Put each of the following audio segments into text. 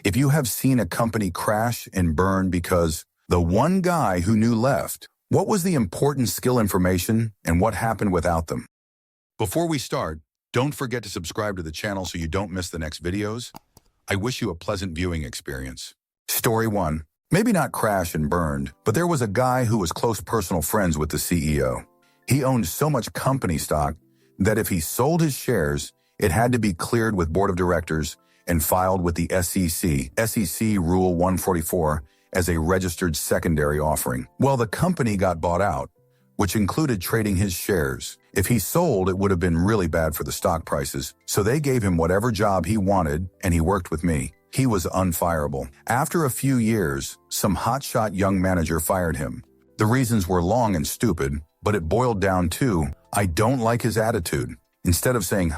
If you have seen a company crash and burn because the one guy who knew left, what was the important skill information and what happened without them? Before we start, don't forget to subscribe to the channel so you don't miss the next videos. I wish you a pleasant viewing experience. Story 1. Maybe not crash and burned, but there was a guy who was close personal friends with the CEO. He owned so much company stock that if he sold his shares, it had to be cleared with board of directors and filed with the SEC Rule 144 as a registered secondary offering. Well, the company got bought out, which included trading his shares. If he sold, it would have been really bad for the stock prices, so they gave him whatever job he wanted, and he worked with me. He was unfireable. After a few years, some hotshot young manager fired him. The reasons were long and stupid, but it boiled down to, I don't like his attitude. Instead of saying,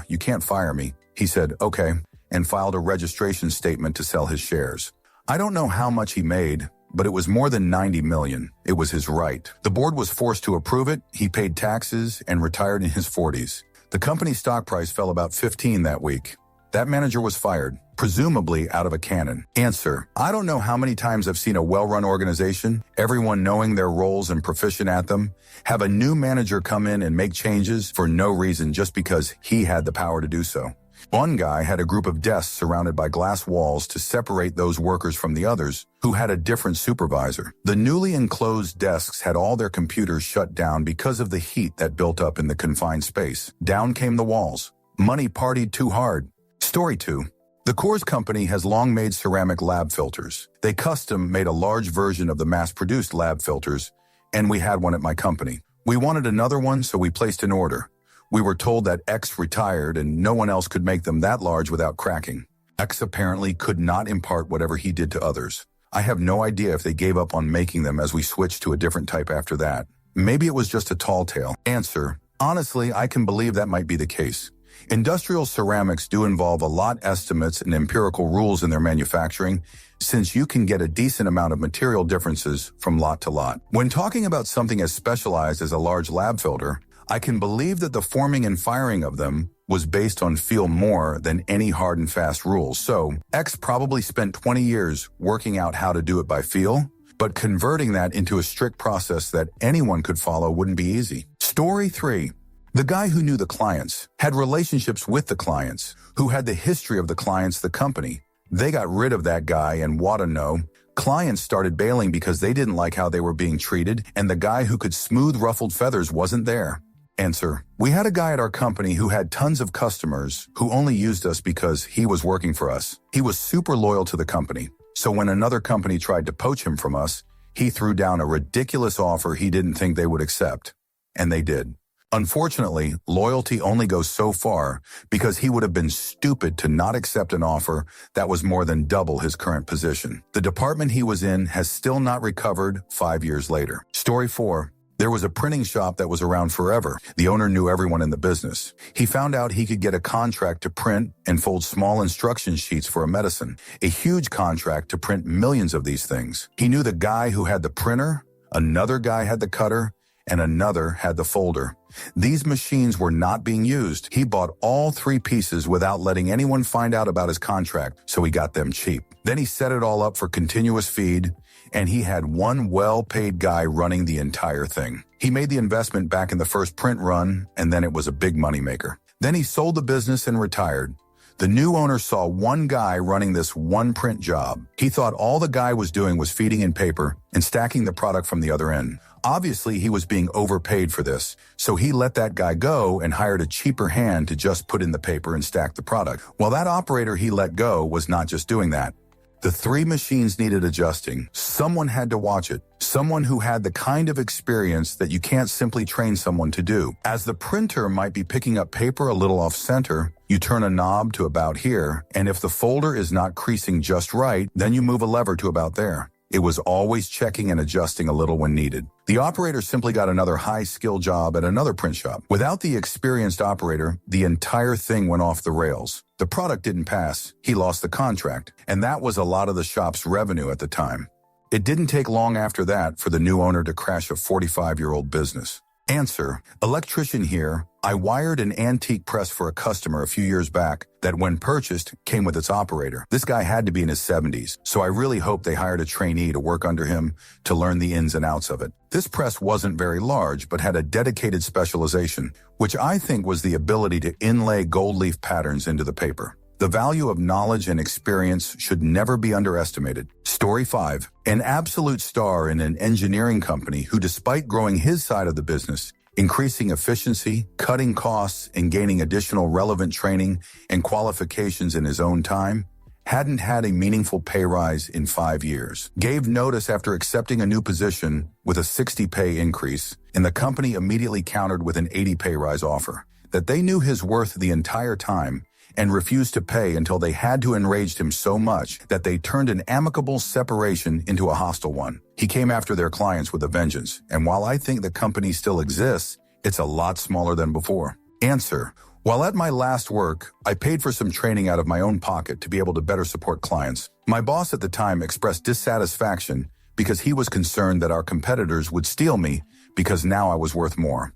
you can't fire me, he said, okay, and filed a registration statement to sell his shares. I don't know how much he made, but it was more than 90 million. It was his right. The board was forced to approve it, he paid taxes, and retired in his 40s. The company's stock price fell about 15 that week. That manager was fired, presumably out of a cannon. Answer: I don't know how many times I've seen a well-run organization, everyone knowing their roles and proficient at them, have a new manager come in and make changes for no reason just because he had the power to do so. One guy had a group of desks surrounded by glass walls to separate those workers from the others who had a different supervisor. The newly enclosed desks had all their computers shut down because of the heat that built up in the confined space. Down came the walls. Money partied too hard. Story 2. The Coors Company has long made ceramic lab filters. They custom made a large version of the mass-produced lab filters, and we had one at my company. We wanted another one, so we placed an order. We were told that X retired and no one else could make them that large without cracking. X apparently could not impart whatever he did to others. I have no idea if they gave up on making them as we switched to a different type after that. Maybe it was just a tall tale. Answer: honestly, I can believe that might be the case. Industrial ceramics do involve a lot estimates and empirical rules in their manufacturing, since you can get a decent amount of material differences from lot to lot. When talking about something as specialized as a large lab filter, I can believe that the forming and firing of them was based on feel more than any hard and fast rules. So, X probably spent 20 years working out how to do it by feel, but converting that into a strict process that anyone could follow wouldn't be easy. Story 3. The guy who knew the clients, had relationships with the clients, who had the history of the clients, the company. They got rid of that guy, and what a no. Clients started bailing because they didn't like how they were being treated, and the guy who could smooth ruffled feathers wasn't there. Answer: we had a guy at our company who had tons of customers who only used us because he was working for us. He was super loyal to the company. So when another company tried to poach him from us, he threw down a ridiculous offer he didn't think they would accept. And they did. Unfortunately, loyalty only goes so far because he would have been stupid to not accept an offer that was more than double his current position. The department he was in has still not recovered 5 years later. Story 4. There was a printing shop that was around forever. The owner knew everyone in the business. He found out he could get a contract to print and fold small instruction sheets for a medicine, a huge contract to print millions of these things. He knew the guy who had the printer, another guy had the cutter, and another had the folder. These machines were not being used. He bought all 3 pieces without letting anyone find out about his contract, so he got them cheap. Then he set it all up for continuous feed, and he had one well-paid guy running the entire thing. He made the investment back in the first print run, and then it was a big moneymaker. Then he sold the business and retired. The new owner saw one guy running this one print job. He thought all the guy was doing was feeding in paper and stacking the product from the other end. Obviously, he was being overpaid for this, so he let that guy go and hired a cheaper hand to just put in the paper and stack the product. Well, that operator he let go was not just doing that. The 3 machines needed adjusting. Someone had to watch it. Someone who had the kind of experience that you can't simply train someone to do. As the printer might be picking up paper a little off center, you turn a knob to about here, and if the folder is not creasing just right, then you move a lever to about there. It was always checking and adjusting a little when needed. The operator simply got another high-skill job at another print shop. Without the experienced operator, the entire thing went off the rails. The product didn't pass. He lost the contract, and that was a lot of the shop's revenue at the time. It didn't take long after that for the new owner to crash a 45-year-old business. Answer: electrician here. I wired an antique press for a customer a few years back that when purchased came with its operator. This guy had to be in his 70s, so I really hope they hired a trainee to work under him to learn the ins and outs of it. This press wasn't very large, but had a dedicated specialization, which I think was the ability to inlay gold leaf patterns into the paper. The value of knowledge and experience should never be underestimated. Story 5. An absolute star in an engineering company who, despite growing his side of the business, increasing efficiency, cutting costs, and gaining additional relevant training and qualifications in his own time, hadn't had a meaningful pay rise in 5 years. Gave notice after accepting a new position with a 60 pay increase, and the company immediately countered with an 80 pay rise offer. That they knew his worth the entire time and refused to pay until they had to enraged him so much that they turned an amicable separation into a hostile one. He came after their clients with a vengeance, and while I think the company still exists, it's a lot smaller than before. Answer. While at my last work, I paid for some training out of my own pocket to be able to better support clients. My boss at the time expressed dissatisfaction because he was concerned that our competitors would steal me because now I was worth more.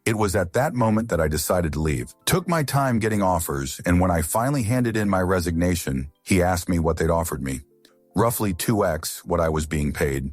It was at that moment that I decided to leave. Took my time getting offers, and when I finally handed in my resignation, he asked me what they'd offered me. Roughly 2x what I was being paid.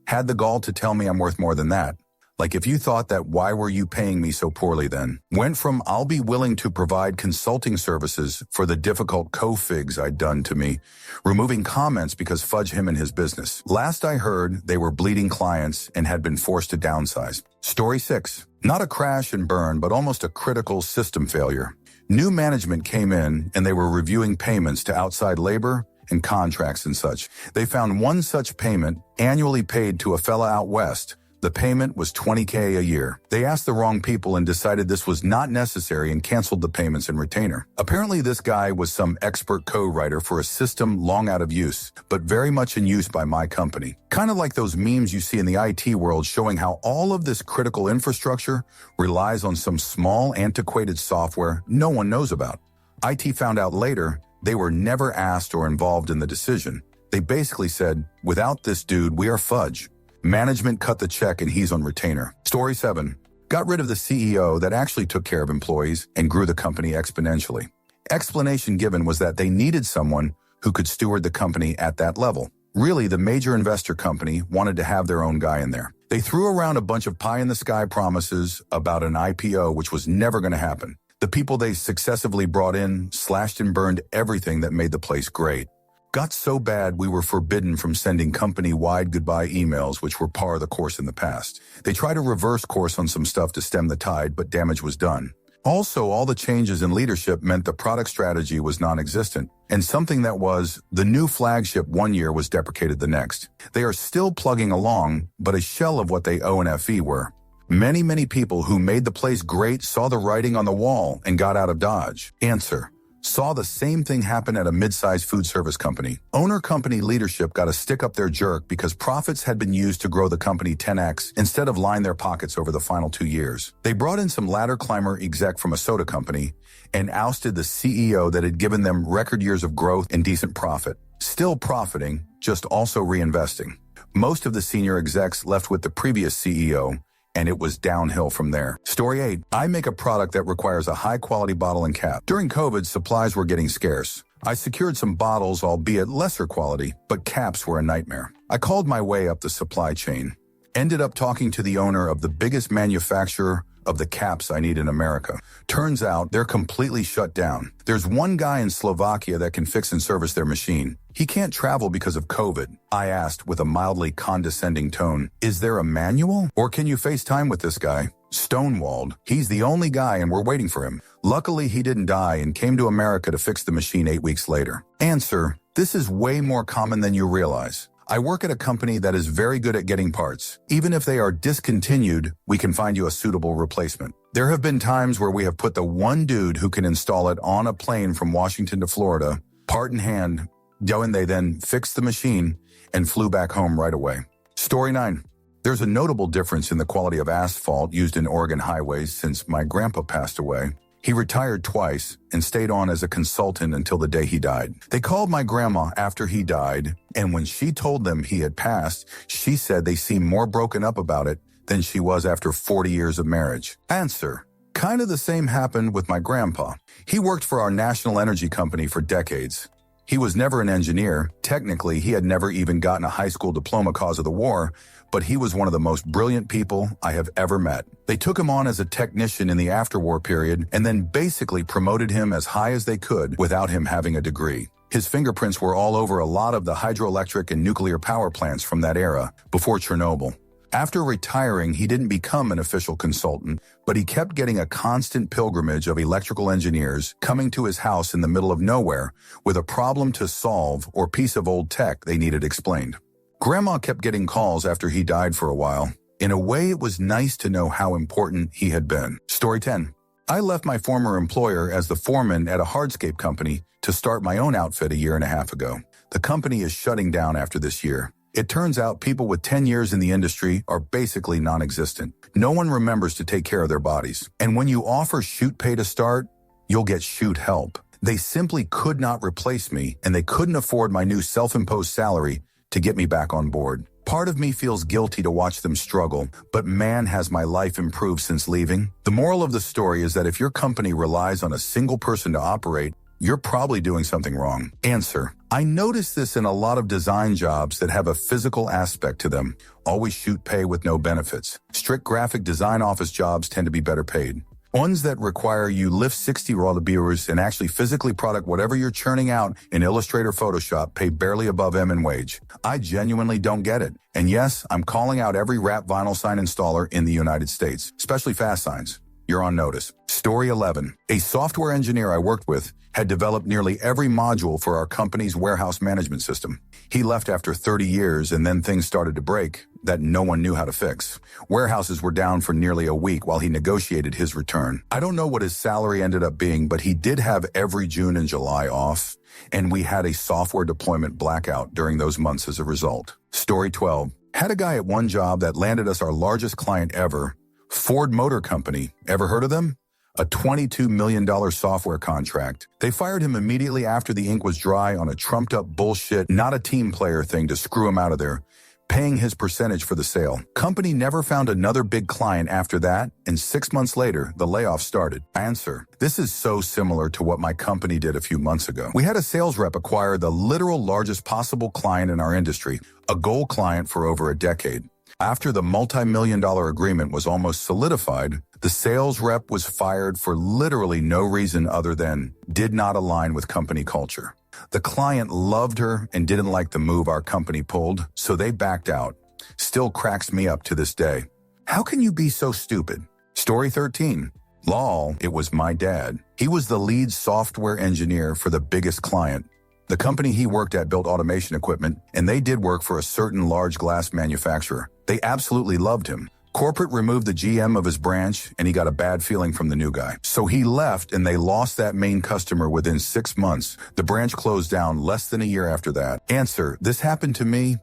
Had the gall to tell me I'm worth more than that. Like, if you thought that, why were you paying me so poorly then? Went from I'll be willing to provide consulting services for the difficult co-figs I'd done to me, removing comments because fudge him and his business. Last I heard, they were bleeding clients and had been forced to downsize. Story 6. Not a crash and burn, but almost a critical system failure. New management came in and they were reviewing payments to outside labor and contracts and such. They found one such payment annually paid to a fella out west. The payment was $20K a year. They asked the wrong people and decided this was not necessary and canceled the payments and retainer. Apparently this guy was some expert co-writer for a system long out of use, but very much in use by my company. Kind of like those memes you see in the IT world showing how all of this critical infrastructure relies on some small antiquated software no one knows about. IT found out later they were never asked or involved in the decision. They basically said, without this dude, we are fudge. Management cut the check and he's on retainer. Story 7. Got rid of the CEO that actually took care of employees and grew the company exponentially. Explanation given was that they needed someone who could steward the company at that level. Really, the major investor company wanted to have their own guy in there. They threw around a bunch of pie-in-the-sky promises about an IPO, which was never going to happen. The people they successively brought in slashed and burned everything that made the place great. Got so bad we were forbidden from sending company-wide goodbye emails, which were par of the course in the past. They tried to reverse course on some stuff to stem the tide, but damage was done. Also, all the changes in leadership meant the product strategy was non-existent, and something that was the new flagship one year was deprecated the next. They are still plugging along, but a shell of what they O&FE were. Many people who made the place great saw the writing on the wall and got out of Dodge. Answer. Saw the same thing happen at a mid-sized food service company. Owner company leadership got a stick up their jerk because profits had been used to grow the company 10x instead of line their pockets over the final 2 years. They brought in some ladder climber exec from a soda company and ousted the CEO that had given them record years of growth and decent profit. Still profiting, just also reinvesting. Most of the senior execs left with the previous CEO, and it was downhill from there. Story 8. I make a product that requires a high-quality bottle and cap. During COVID, supplies were getting scarce. I secured some bottles, albeit lesser quality, but caps were a nightmare. I called my way up the supply chain. Ended up talking to the owner of the biggest manufacturer of the caps I need in America. Turns out they're completely shut down. There's one guy in Slovakia that can fix and service their machine. He can't travel because of COVID. I asked with a mildly condescending tone, is there a manual? Or can you FaceTime with this guy? Stonewalled. He's the only guy and we're waiting for him. Luckily, he didn't die and came to America to fix the machine 8 weeks later. Answer. This is way more common than you realize. I work at a company that is very good at getting parts. Even if they are discontinued, we can find you a suitable replacement. There have been times where we have put the one dude who can install it on a plane from Washington to Florida, part in hand, and they then fixed the machine and flew back home right away. Story 9. There's a notable difference in the quality of asphalt used in Oregon highways since my grandpa passed away. He retired twice and stayed on as a consultant until the day he died. They called my grandma after he died, and when she told them he had passed, she said they seemed more broken up about it than she was after 40 years of marriage. Answer. Kind of the same happened with my grandpa. He worked for our national energy company for decades. He was never an engineer. Technically, he had never even gotten a high school diploma cause of the war, but he was one of the most brilliant people I have ever met. They took him on as a technician in the afterwar period and then basically promoted him as high as they could without him having a degree. His fingerprints were all over a lot of the hydroelectric and nuclear power plants from that era, before Chernobyl. After retiring, he didn't become an official consultant, but he kept getting a constant pilgrimage of electrical engineers coming to his house in the middle of nowhere with a problem to solve or piece of old tech they needed explained. Grandma kept getting calls after he died for a while. In a way, it was nice to know how important he had been. Story 10. I left my former employer as the foreman at a hardscape company to start my own outfit a year and a half ago. The company is shutting down after this year. It turns out people with 10 years in the industry are basically non-existent. No one remembers to take care of their bodies. And when you offer shoot pay to start, you'll get shoot help. They simply could not replace me, and they couldn't afford my new self-imposed salary to get me back on board. Part of me feels guilty to watch them struggle, but man, has my life improved since leaving. The moral of the story is that if your company relies on a single person to operate, you're probably doing something wrong. Answer. I notice this in a lot of design jobs that have a physical aspect to them. Always shoot pay with no benefits. Strict graphic design office jobs tend to be better paid. Ones that require you lift 60 raw viewers and actually physically product whatever you're churning out in Illustrator Photoshop pay barely above M wage. I genuinely don't get it. And yes, I'm calling out every wrap vinyl sign installer in the United States, especially fast signs. You're on notice. Story 11. A software engineer I worked with had developed nearly every module for our company's warehouse management system. He left after 30 years and then things started to break that no one knew how to fix. Warehouses were down for nearly a week while he negotiated his return. I don't know what his salary ended up being, but he did have every June and July off, and we had a software deployment blackout during those months as a result. Story 12. Had a guy at one job that landed us our largest client ever, Ford Motor Company. Ever heard of them? A $22 million software contract. They fired him immediately after the ink was dry on a trumped-up bullshit, not a team player thing to screw him out of there, paying his percentage for the sale. Company never found another big client after that, and 6 months later, the layoff started. Answer. This is so similar to what my company did a few months ago. We had a sales rep acquire the literal largest possible client in our industry, a gold client for over a decade. After the multi-million-dollar agreement was almost solidified, the sales rep was fired for literally no reason other than did not align with company culture. The client loved her and didn't like the move our company pulled, so they backed out. Still cracks me up to this day. How can you be so stupid? Story 13. Lol, it was my dad. He was the lead software engineer for the biggest client. The company he worked at built automation equipment, and they did work for a certain large glass manufacturer. They absolutely loved him. Corporate removed the GM of his branch, and he got a bad feeling from the new guy. So he left, and they lost that main customer within 6 months. The branch closed down less than a year after that. Answer, this happened to me.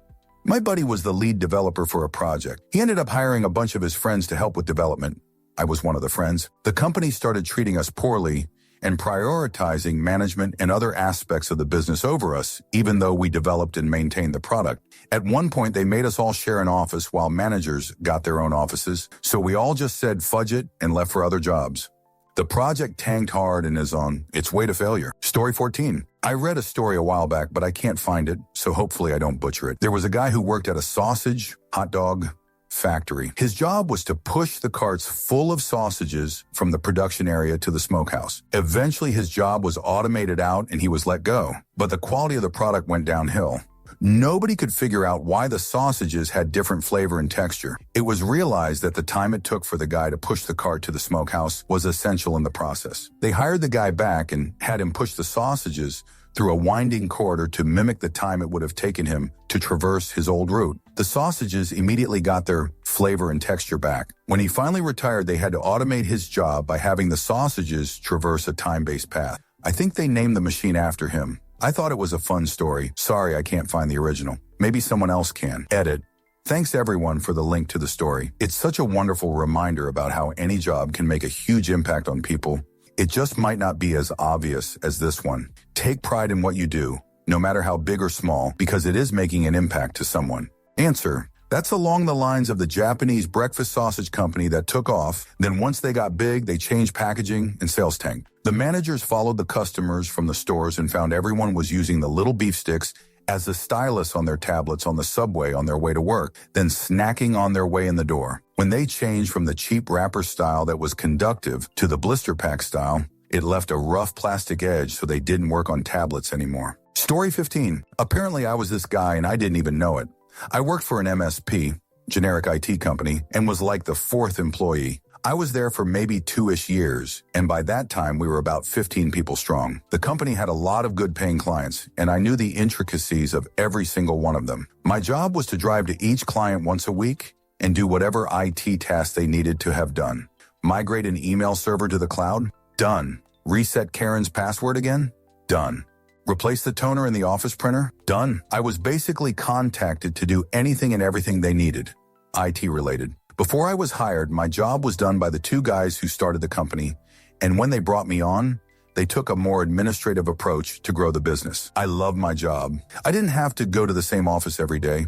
My buddy was the lead developer for a project. He ended up hiring a bunch of his friends to help with development. I was one of the friends. The company started treating us poorly and prioritizing management and other aspects of the business over us, even though we developed and maintained the product. At one point, they made us all share an office while managers got their own offices, so we all just said fudge it and left for other jobs. The project tanked hard and is on its way to failure. Story 14. I read a story a while back, but I can't find it, so hopefully I don't butcher it. There was a guy who worked at a sausage, hot dog factory. His job was to push the carts full of sausages from the production area to the smokehouse. Eventually, his job was automated out and he was let go, but the quality of the product went downhill. Nobody could figure out why the sausages had different flavor and texture. It was realized that the time it took for the guy to push the cart to the smokehouse was essential in the process. They hired the guy back and had him push the sausages through a winding corridor to mimic the time it would have taken him to traverse his old route. The sausages immediately got their flavor and texture back. When he finally retired, they had to automate his job by having the sausages traverse a time-based path. I think they named the machine after him. I thought it was a fun story. Sorry I can't find the original. Maybe someone else can. Edit. Thanks everyone for the link to the story. It's such a wonderful reminder about how any job can make a huge impact on people. It just might not be as obvious as this one. Take pride in what you do, no matter how big or small, because it is making an impact to someone. Answer. That's along the lines of the Japanese breakfast sausage company that took off. Then once they got big, they changed packaging and sales tanked. The managers followed the customers from the stores and found everyone was using the little beef sticks as the stylus on their tablets on the subway on their way to work, then snacking on their way in the door. When they changed from the cheap wrapper style that was conductive to the blister pack style, it left a rough plastic edge so they didn't work on tablets anymore. Story 15. Apparently I was this guy and I didn't even know it. I worked for an MSP, generic IT company, and was like the fourth employee. I was there for maybe 2-ish years, and by that time we were about 15 people strong. The company had a lot of good paying clients, and I knew the intricacies of every single one of them. My job was to drive to each client once a week and do whatever IT tasks they needed to have done. Migrate an email server to the cloud? Done. Reset Karen's password again? Done. Replace the toner in the office printer? Done. I was basically contacted to do anything and everything they needed, IT related. Before I was hired, my job was done by the two guys who started the company, and when they brought me on, they took a more administrative approach to grow the business. I love my job. I didn't have to go to the same office every day.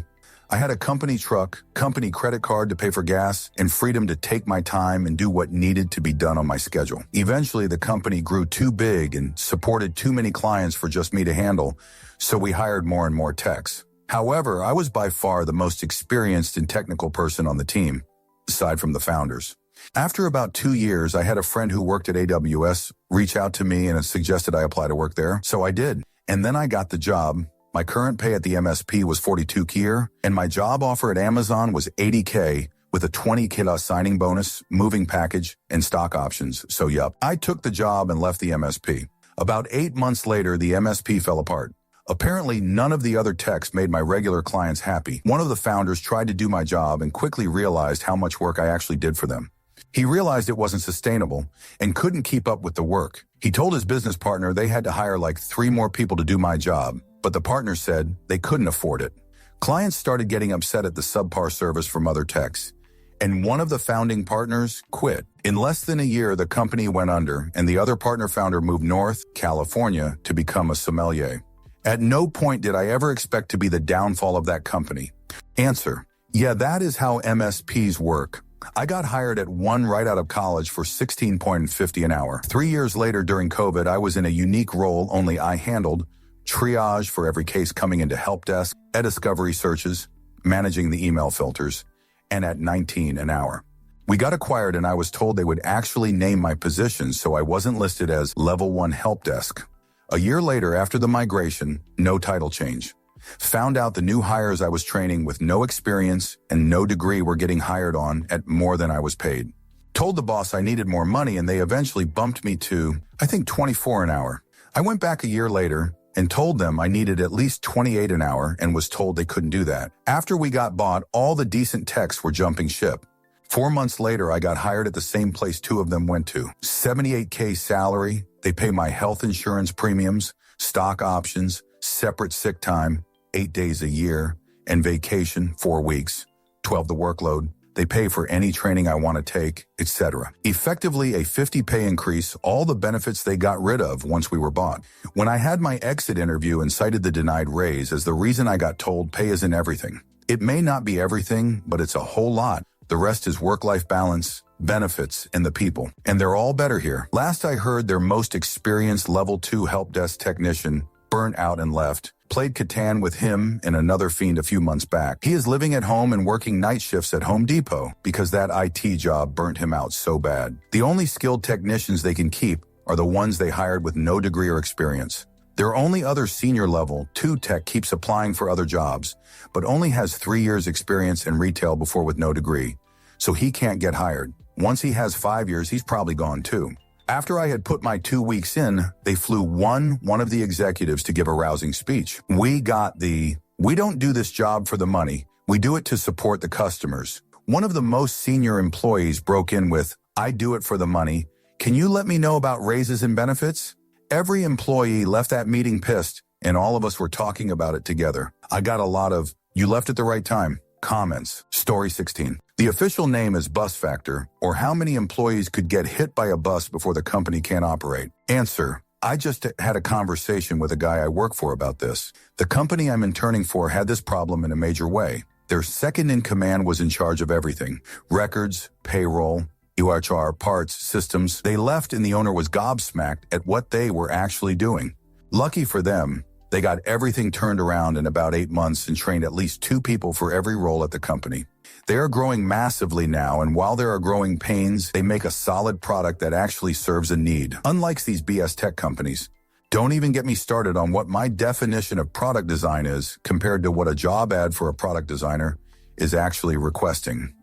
I had a company truck, company credit card to pay for gas, and freedom to take my time and do what needed to be done on my schedule. Eventually, the company grew too big and supported too many clients for just me to handle, so we hired more and more techs. However, I was by far the most experienced and technical person on the team, aside from the founders. After about 2 years, I had a friend who worked at AWS reach out to me and suggested I apply to work there, so I did. And then I got the job. My current pay at the MSP was $42K a year, and my job offer at Amazon was $80K with a $20K signing bonus, moving package, and stock options. So yup, I took the job and left the MSP. About 8 months later, the MSP fell apart. Apparently, none of the other techs made my regular clients happy. One of the founders tried to do my job and quickly realized how much work I actually did for them. He realized it wasn't sustainable and couldn't keep up with the work. He told his business partner they had to hire like 3 more people to do my job, but the partner said they couldn't afford it. Clients started getting upset at the subpar service from other techs, and one of the founding partners quit. In less than a year, the company went under, and the other partner founder moved north, California, to become a sommelier. At no point did I ever expect to be the downfall of that company. Answer: yeah, that is how MSPs work. I got hired at one right out of college for $16.50 an hour. 3 years later, during COVID, I was in a unique role only I handled: triage for every case coming into help desk, e-discovery searches, managing the email filters, and at $19 an hour. We got acquired and I was told they would actually name my position, so I wasn't listed as level 1 help desk. A year later, after the migration, no title change. Found out the new hires I was training with no experience and no degree were getting hired on at more than I was paid. Told the boss I needed more money and they eventually bumped me to, I think, $24 an hour. I went back a year later and told them I needed at least $28 an hour and was told they couldn't do that. After we got bought, all the decent techs were jumping ship. 4 months later, I got hired at the same place 2 of them went to. $78K salary. They pay my health insurance premiums, stock options, separate sick time, 8 days a year, and vacation, 4 weeks, 12 the workload. They pay for any training I want to take, etc. Effectively a 50 pay increase, all the benefits they got rid of once we were bought. When I had my exit interview and cited the denied raise as the reason, I got told pay isn't everything. It may not be everything, but it's a whole lot. The rest is work-life balance, benefits, and the people. And they're all better here. Last I heard, their most experienced level 2 help desk technician burnt out and left. Played Catan with him and another fiend a few months back. He is living at home and working night shifts at Home Depot because that IT job burnt him out so bad. The only skilled technicians they can keep are the ones they hired with no degree or experience. Their only other senior level 2 tech keeps applying for other jobs, but only has 3 years experience in retail before with no degree. So he can't get hired. Once he has 5 years, he's probably gone too. After I had put my 2 weeks in, they flew one of the executives to give a rousing speech. We don't do this job for the money. We do it to support the customers. One of the most senior employees broke in with, I do it for the money. Can you let me know about raises and benefits? Every employee left that meeting pissed, and all of us were talking about it together. I got a lot of, you left at the right time, comments. Story 16. The official name is bus factor, or how many employees could get hit by a bus before the company can't operate. Answer: I just had a conversation with a guy I work for about this. The company I'm interning for had this problem in a major way. Their second-in-command was in charge of everything: records, payroll, UHR, parts, systems. They left and the owner was gobsmacked at what they were actually doing. Lucky for them, they got everything turned around in about 8 months and trained at least 2 people for every role at the company. They are growing massively now, and while there are growing pains, they make a solid product that actually serves a need. Unlike these BS tech companies. Don't even get me started on what my definition of product design is compared to what a job ad for a product designer is actually requesting.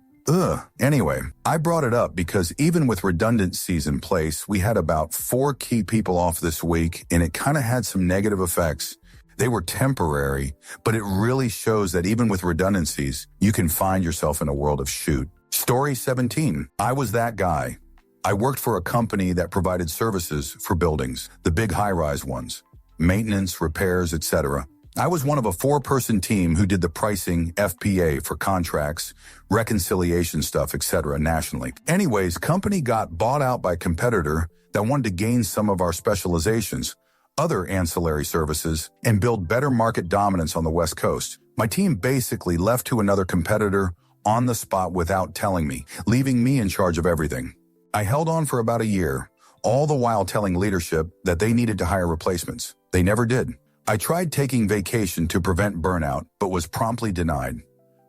Anyway, I brought it up because even with redundancies in place, we had about 4 key people off this week, and it kind of had some negative effects. They were temporary, but it really shows that even with redundancies, you can find yourself in a world of shoot. Story 17. I was that guy. I worked for a company that provided services for buildings, the big high-rise ones, maintenance, repairs, etc. I was one of a 4-person team who did the pricing, FPA for contracts, reconciliation stuff, etc. nationally. Anyways, company got bought out by a competitor that wanted to gain some of our specializations, other ancillary services, and build better market dominance on the West Coast. My team basically left to another competitor on the spot without telling me, leaving me in charge of everything. I held on for about a year, all the while telling leadership that they needed to hire replacements. They never did. I tried taking vacation to prevent burnout, but was promptly denied.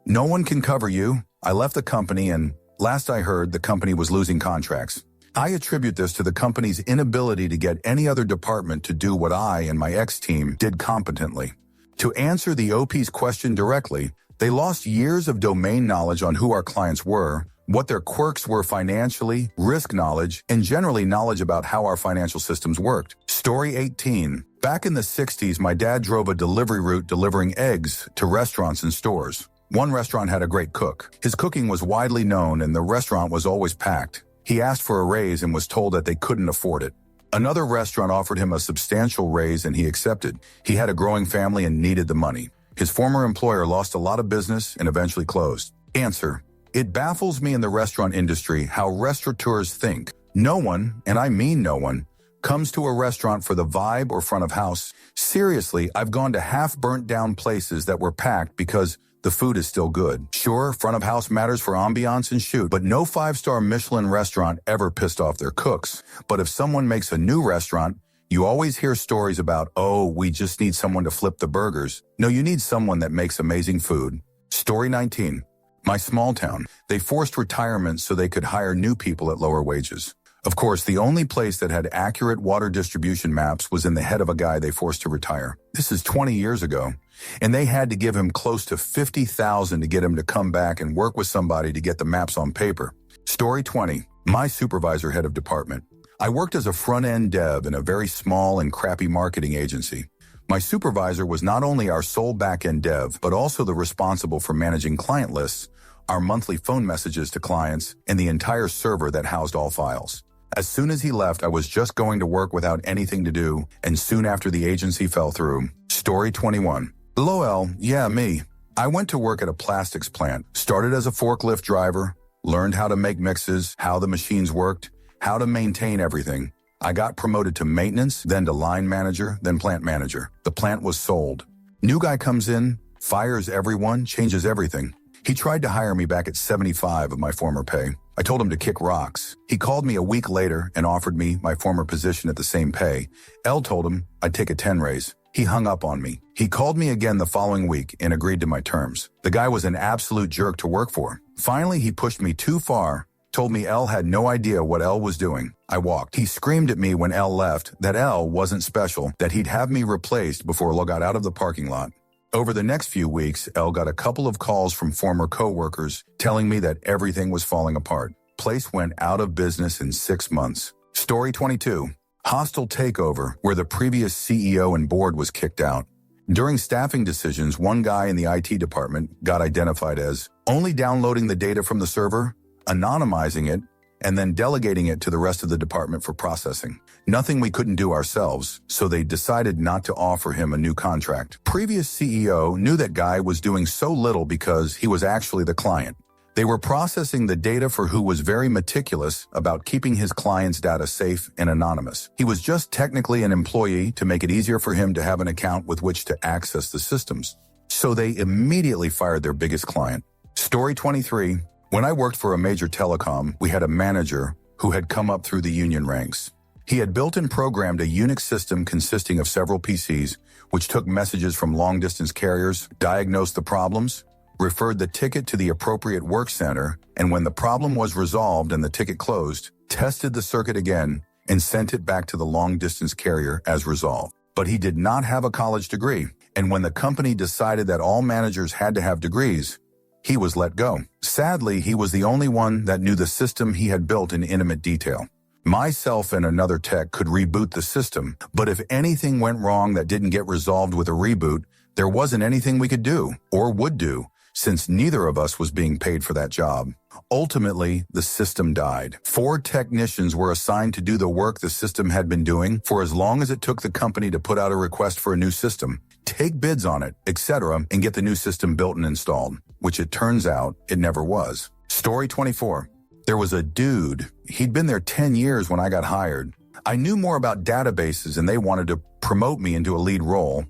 No one can cover you. I left the company, and last I heard, the company was losing contracts. I attribute this to the company's inability to get any other department to do what I and my ex-team did competently. To answer the OP's question directly, they lost years of domain knowledge on who our clients were, what their quirks were financially, risk knowledge, and generally knowledge about how our financial systems worked. Story 18. Back in the 60s, my dad drove a delivery route delivering eggs to restaurants and stores. One restaurant had a great cook. His cooking was widely known and the restaurant was always packed. He asked for a raise and was told that they couldn't afford it. Another restaurant offered him a substantial raise and he accepted. He had a growing family and needed the money. His former employer lost a lot of business and eventually closed. Answer. It baffles me in the restaurant industry how restaurateurs think. No one, and I mean no one, comes to a restaurant for the vibe or front of house. Seriously, I've gone to half burnt down places that were packed because the food is still good. Sure, front of house matters for ambiance and shoot, but no 5-star Michelin restaurant ever pissed off their cooks. But if someone makes a new restaurant, you always hear stories about, oh, we just need someone to flip the burgers. No, you need someone that makes amazing food. Story 19. My small town. They forced retirement so they could hire new people at lower wages. Of course, the only place that had accurate water distribution maps was in the head of a guy they forced to retire. This is 20 years ago, and they had to give him close to $50,000 to get him to come back and work with somebody to get the maps on paper. Story 20. My supervisor head of department. I worked as a front-end dev in a very small and crappy marketing agency. My supervisor was not only our sole back-end dev, but also the responsible for managing client lists, our monthly phone messages to clients, and the entire server that housed all files. As soon as he left, I was just going to work without anything to do, and soon after the agency fell through. Story 21. Hello, El. Yeah, me. I went to work at a plastics plant, started as a forklift driver, learned how to make mixes, how the machines worked, how to maintain everything. I got promoted to maintenance, then to line manager, then plant manager. The plant was sold. New guy comes in, fires everyone, changes everything. He tried to hire me back at 75 of my former pay. I told him to kick rocks. He called me a week later and offered me my former position at the same pay. El told him I'd take a 10 raise. He hung up on me. He called me again the following week and agreed to my terms. The guy was an absolute jerk to work for. Finally, he pushed me too far, told me El had no idea what El was doing. I walked. He screamed at me when El left that El wasn't special, that he'd have me replaced before El got out of the parking lot. Over the next few weeks, El got a couple of calls from former co-workers telling me that everything was falling apart. Place went out of business in 6 months. Story 22. Hostile takeover, where the previous CEO and board was kicked out. During staffing decisions, one guy in the IT department got identified as only downloading the data from the server, anonymizing it, and then delegating it to the rest of the department for processing. Nothing we couldn't do ourselves, so they decided not to offer him a new contract. Previous CEO knew that guy was doing so little because he was actually the client. They were processing the data for who was very meticulous about keeping his client's data safe and anonymous. He was just technically an employee to make it easier for him to have an account with which to access the systems. So they immediately fired their biggest client. Story 23. When I worked for a major telecom, we had a manager who had come up through the union ranks. He had built and programmed a Unix system consisting of several PCs, which took messages from long-distance carriers, diagnosed the problems, referred the ticket to the appropriate work center, and when the problem was resolved and the ticket closed, tested the circuit again and sent it back to the long-distance carrier as resolved. But he did not have a college degree, and when the company decided that all managers had to have degrees, he was let go. Sadly, he was the only one that knew the system he had built in intimate detail. Myself and another tech could reboot the system, but if anything went wrong that didn't get resolved with a reboot, there wasn't anything we could do, or would do, since neither of us was being paid for that job. Ultimately, the system died. 4 technicians were assigned to do the work the system had been doing for as long as it took the company to put out a request for a new system, take bids on it, etc., and get the new system built and installed, which it turns out it never was. Story 24. There was a dude. He'd been there 10 years when I got hired. I knew more about databases and they wanted to promote me into a lead role.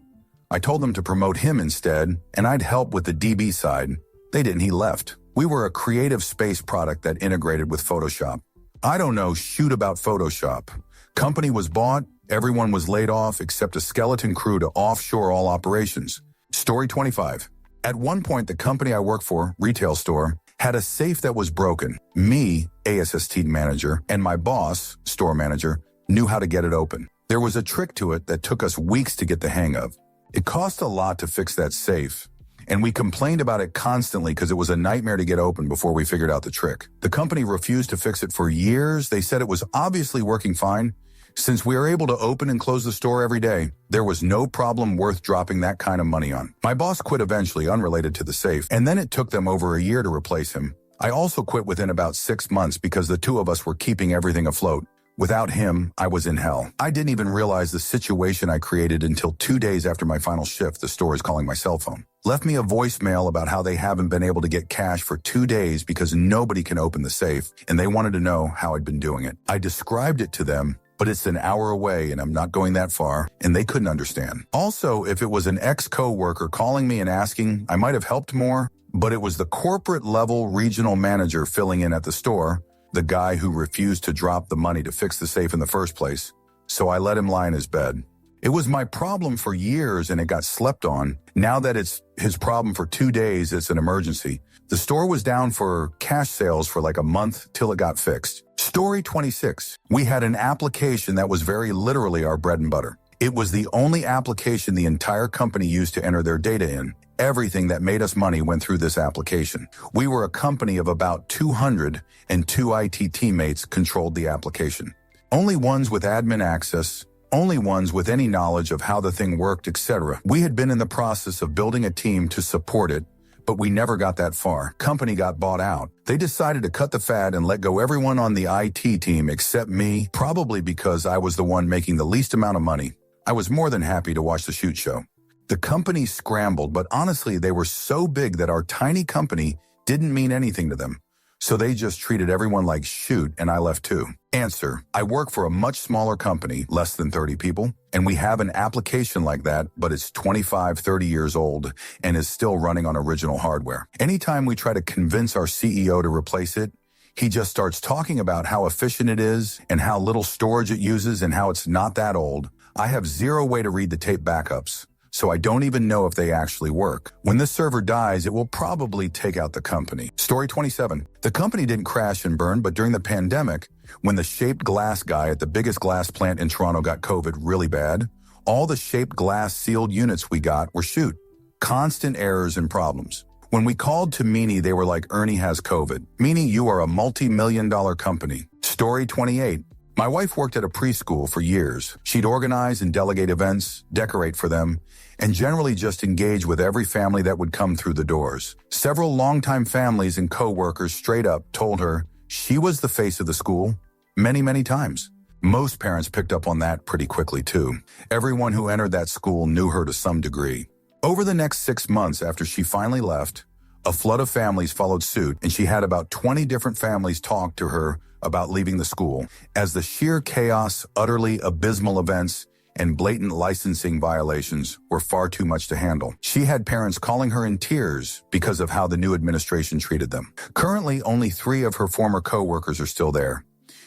I told them to promote him instead, and I'd help with the DB side. They didn't, he left. We were a creative space product that integrated with Photoshop. I don't know shoot about Photoshop. Company was bought, everyone was laid off except a skeleton crew to offshore all operations. Story 25. At one point, the company I work for, retail store, had a safe that was broken. Me, ASST manager, and my boss, store manager, knew how to get it open. There was a trick to it that took us weeks to get the hang of. It cost a lot to fix that safe, and we complained about it constantly because it was a nightmare to get open before we figured out the trick. The company refused to fix it for years. They said it was obviously working fine. Since we were able to open and close the store every day, there was no problem worth dropping that kind of money on. My boss quit eventually, unrelated to the safe, and then it took them over a year to replace him. I also quit within about 6 months because the two of us were keeping everything afloat. Without him, I was in hell. I didn't even realize the situation I created until 2 days after my final shift. The store is calling my cell phone. Left me a voicemail about how they haven't been able to get cash for 2 days because nobody can open the safe, and they wanted to know how I'd been doing it. I described it to them, but it's an hour away and I'm not going that far, and they couldn't understand. Also, if it was an ex-coworker calling me and asking, I might have helped more, but it was the corporate level regional manager filling in at the store, the guy who refused to drop the money to fix the safe in the first place, so I let him lie in his bed. It was my problem for years and it got slept on. Now that it's his problem for 2 days, it's an emergency. The store was down for cash sales for like a month till it got fixed. Story 26. We had an application that was very literally our bread and butter. It was the only application the entire company used to enter their data in. Everything that made us money went through this application. We were a company of about 200, and 2 IT teammates controlled the application. Only ones with admin access, only ones with any knowledge of how the thing worked, etc. We had been in the process of building a team to support it, but we never got that far. Company got bought out. They decided to cut the fat and let go everyone on the IT team except me, probably because I was the one making the least amount of money. I was more than happy to watch the shoot show. The company scrambled, but honestly, they were so big that our tiny company didn't mean anything to them. So they just treated everyone like shoot, and I left too. Answer: I work for a much smaller company, less than 30 people, and we have an application like that, but it's 25, 30 years old and is still running on original hardware. Anytime we try to convince our CEO to replace it, he just starts talking about how efficient it is and how little storage it uses and how it's not that old. I have zero way to read the tape backups, so I don't even know if they actually work. When this server dies, it will probably take out the company. Story 27. The company didn't crash and burn, but during the pandemic, when the shaped glass guy at the biggest glass plant in Toronto got COVID really bad, all the shaped glass sealed units we got were shoot. Constant errors and problems. When we called to Meany, they were like, Ernie has COVID. Meany, you are a multi-million-dollar company. Story 28. My wife worked at a preschool for years. She'd organize and delegate events, decorate for them, and generally just engage with every family that would come through the doors. Several longtime families and co-workers straight up told her she was the face of the school many, many times. Most parents picked up on that pretty quickly too. Everyone who entered that school knew her to some degree. Over the next 6 months after she finally left, a flood of families followed suit, and she had about 20 different families talk to her about leaving the school, as the sheer chaos, utterly abysmal events, and blatant licensing violations were far too much to handle. She had parents calling her in tears because of how the new administration treated them. Currently, only 3 of her former co-workers are still there.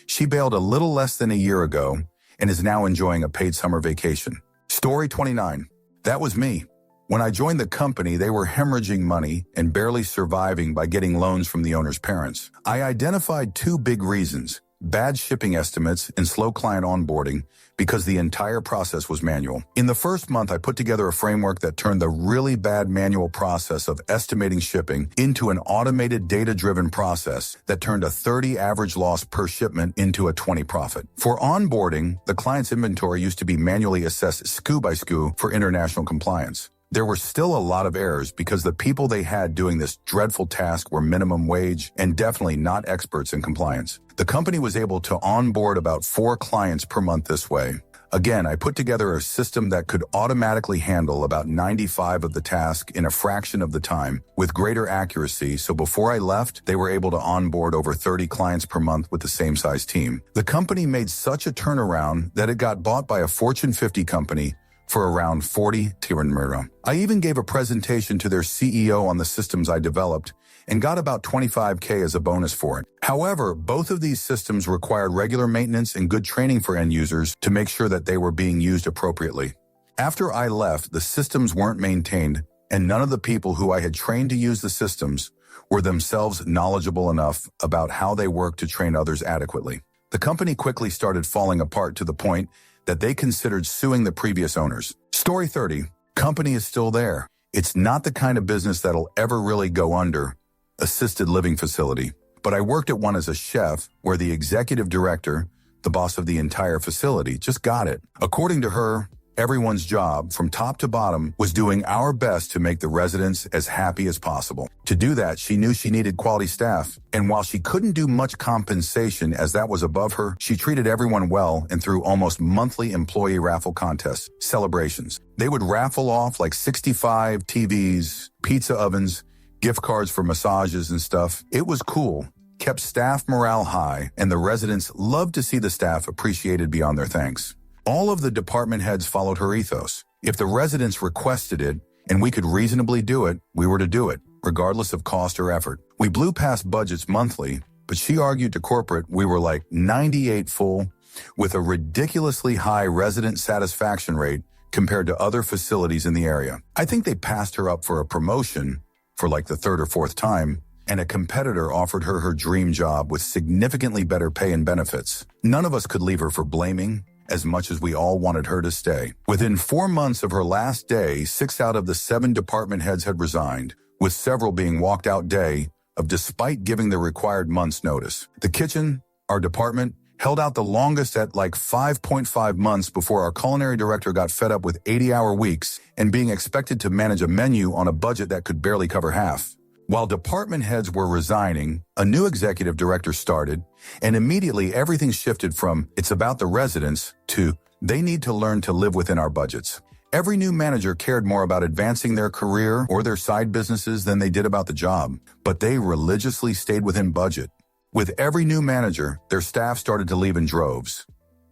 She bailed a little less than a year ago and is now enjoying a paid summer vacation. Story 29. That was me. When I joined the company, they were hemorrhaging money and barely surviving by getting loans from the owner's parents. I identified 2 big reasons: bad shipping estimates and slow client onboarding, because the entire process was manual. In the first month, I put together a framework that turned the really bad manual process of estimating shipping into an automated data-driven process that turned a 30 average loss per shipment into a 20 profit. For onboarding, the client's inventory used to be manually assessed SKU by SKU for international compliance. There were still a lot of errors because the people they had doing this dreadful task were minimum wage and definitely not experts in compliance. The company was able to onboard about 4 clients per month this way. Again, I put together a system that could automatically handle about 95 of the tasks in a fraction of the time with greater accuracy, so before I left, they were able to onboard over 30 clients per month with the same size team. The company made such a turnaround that it got bought by a Fortune 50 company for around 40 Tiranmura. I even gave a presentation to their CEO on the systems I developed and got about 25K as a bonus for it. However, both of these systems required regular maintenance and good training for end users to make sure that they were being used appropriately. After I left, the systems weren't maintained, and none of the people who I had trained to use the systems were themselves knowledgeable enough about how they work to train others adequately. The company quickly started falling apart to the point that they considered suing the previous owners. Story 30. Company is still there. It's not the kind of business that'll ever really go under, assisted living facility. But I worked at one as a chef where the executive director, the boss of the entire facility, just got it. According to her, everyone's job, from top to bottom, was doing our best to make the residents as happy as possible. To do that, she knew she needed quality staff, and while she couldn't do much compensation as that was above her, she treated everyone well and threw almost monthly employee raffle contests, celebrations. They would raffle off like 65 TVs, pizza ovens, gift cards for massages and stuff. It was cool, kept staff morale high, and the residents loved to see the staff appreciated beyond their thanks. All of the department heads followed her ethos. If the residents requested it, and we could reasonably do it, we were to do it, regardless of cost or effort. We blew past budgets monthly, but she argued to corporate we were like 98 full, with a ridiculously high resident satisfaction rate compared to other facilities in the area. I think they passed her up for a promotion for like the 3rd or 4th time, and a competitor offered her her dream job with significantly better pay and benefits. None of us could leave her for blaming, as much as we all wanted her to stay. Within 4 months of her last day, 6 out of the 7 department heads had resigned, with several being walked out day of despite giving the required month's notice. The kitchen, our department, held out the longest at like 5.5 months before our culinary director got fed up with 80-hour weeks and being expected to manage a menu on a budget that could barely cover half. While department heads were resigning, a new executive director started, and immediately everything shifted from "it's about the residents" to "they need to learn to live within our budgets." Every new manager cared more about advancing their career or their side businesses than they did about the job, but they religiously stayed within budget. With every new manager, their staff started to leave in droves.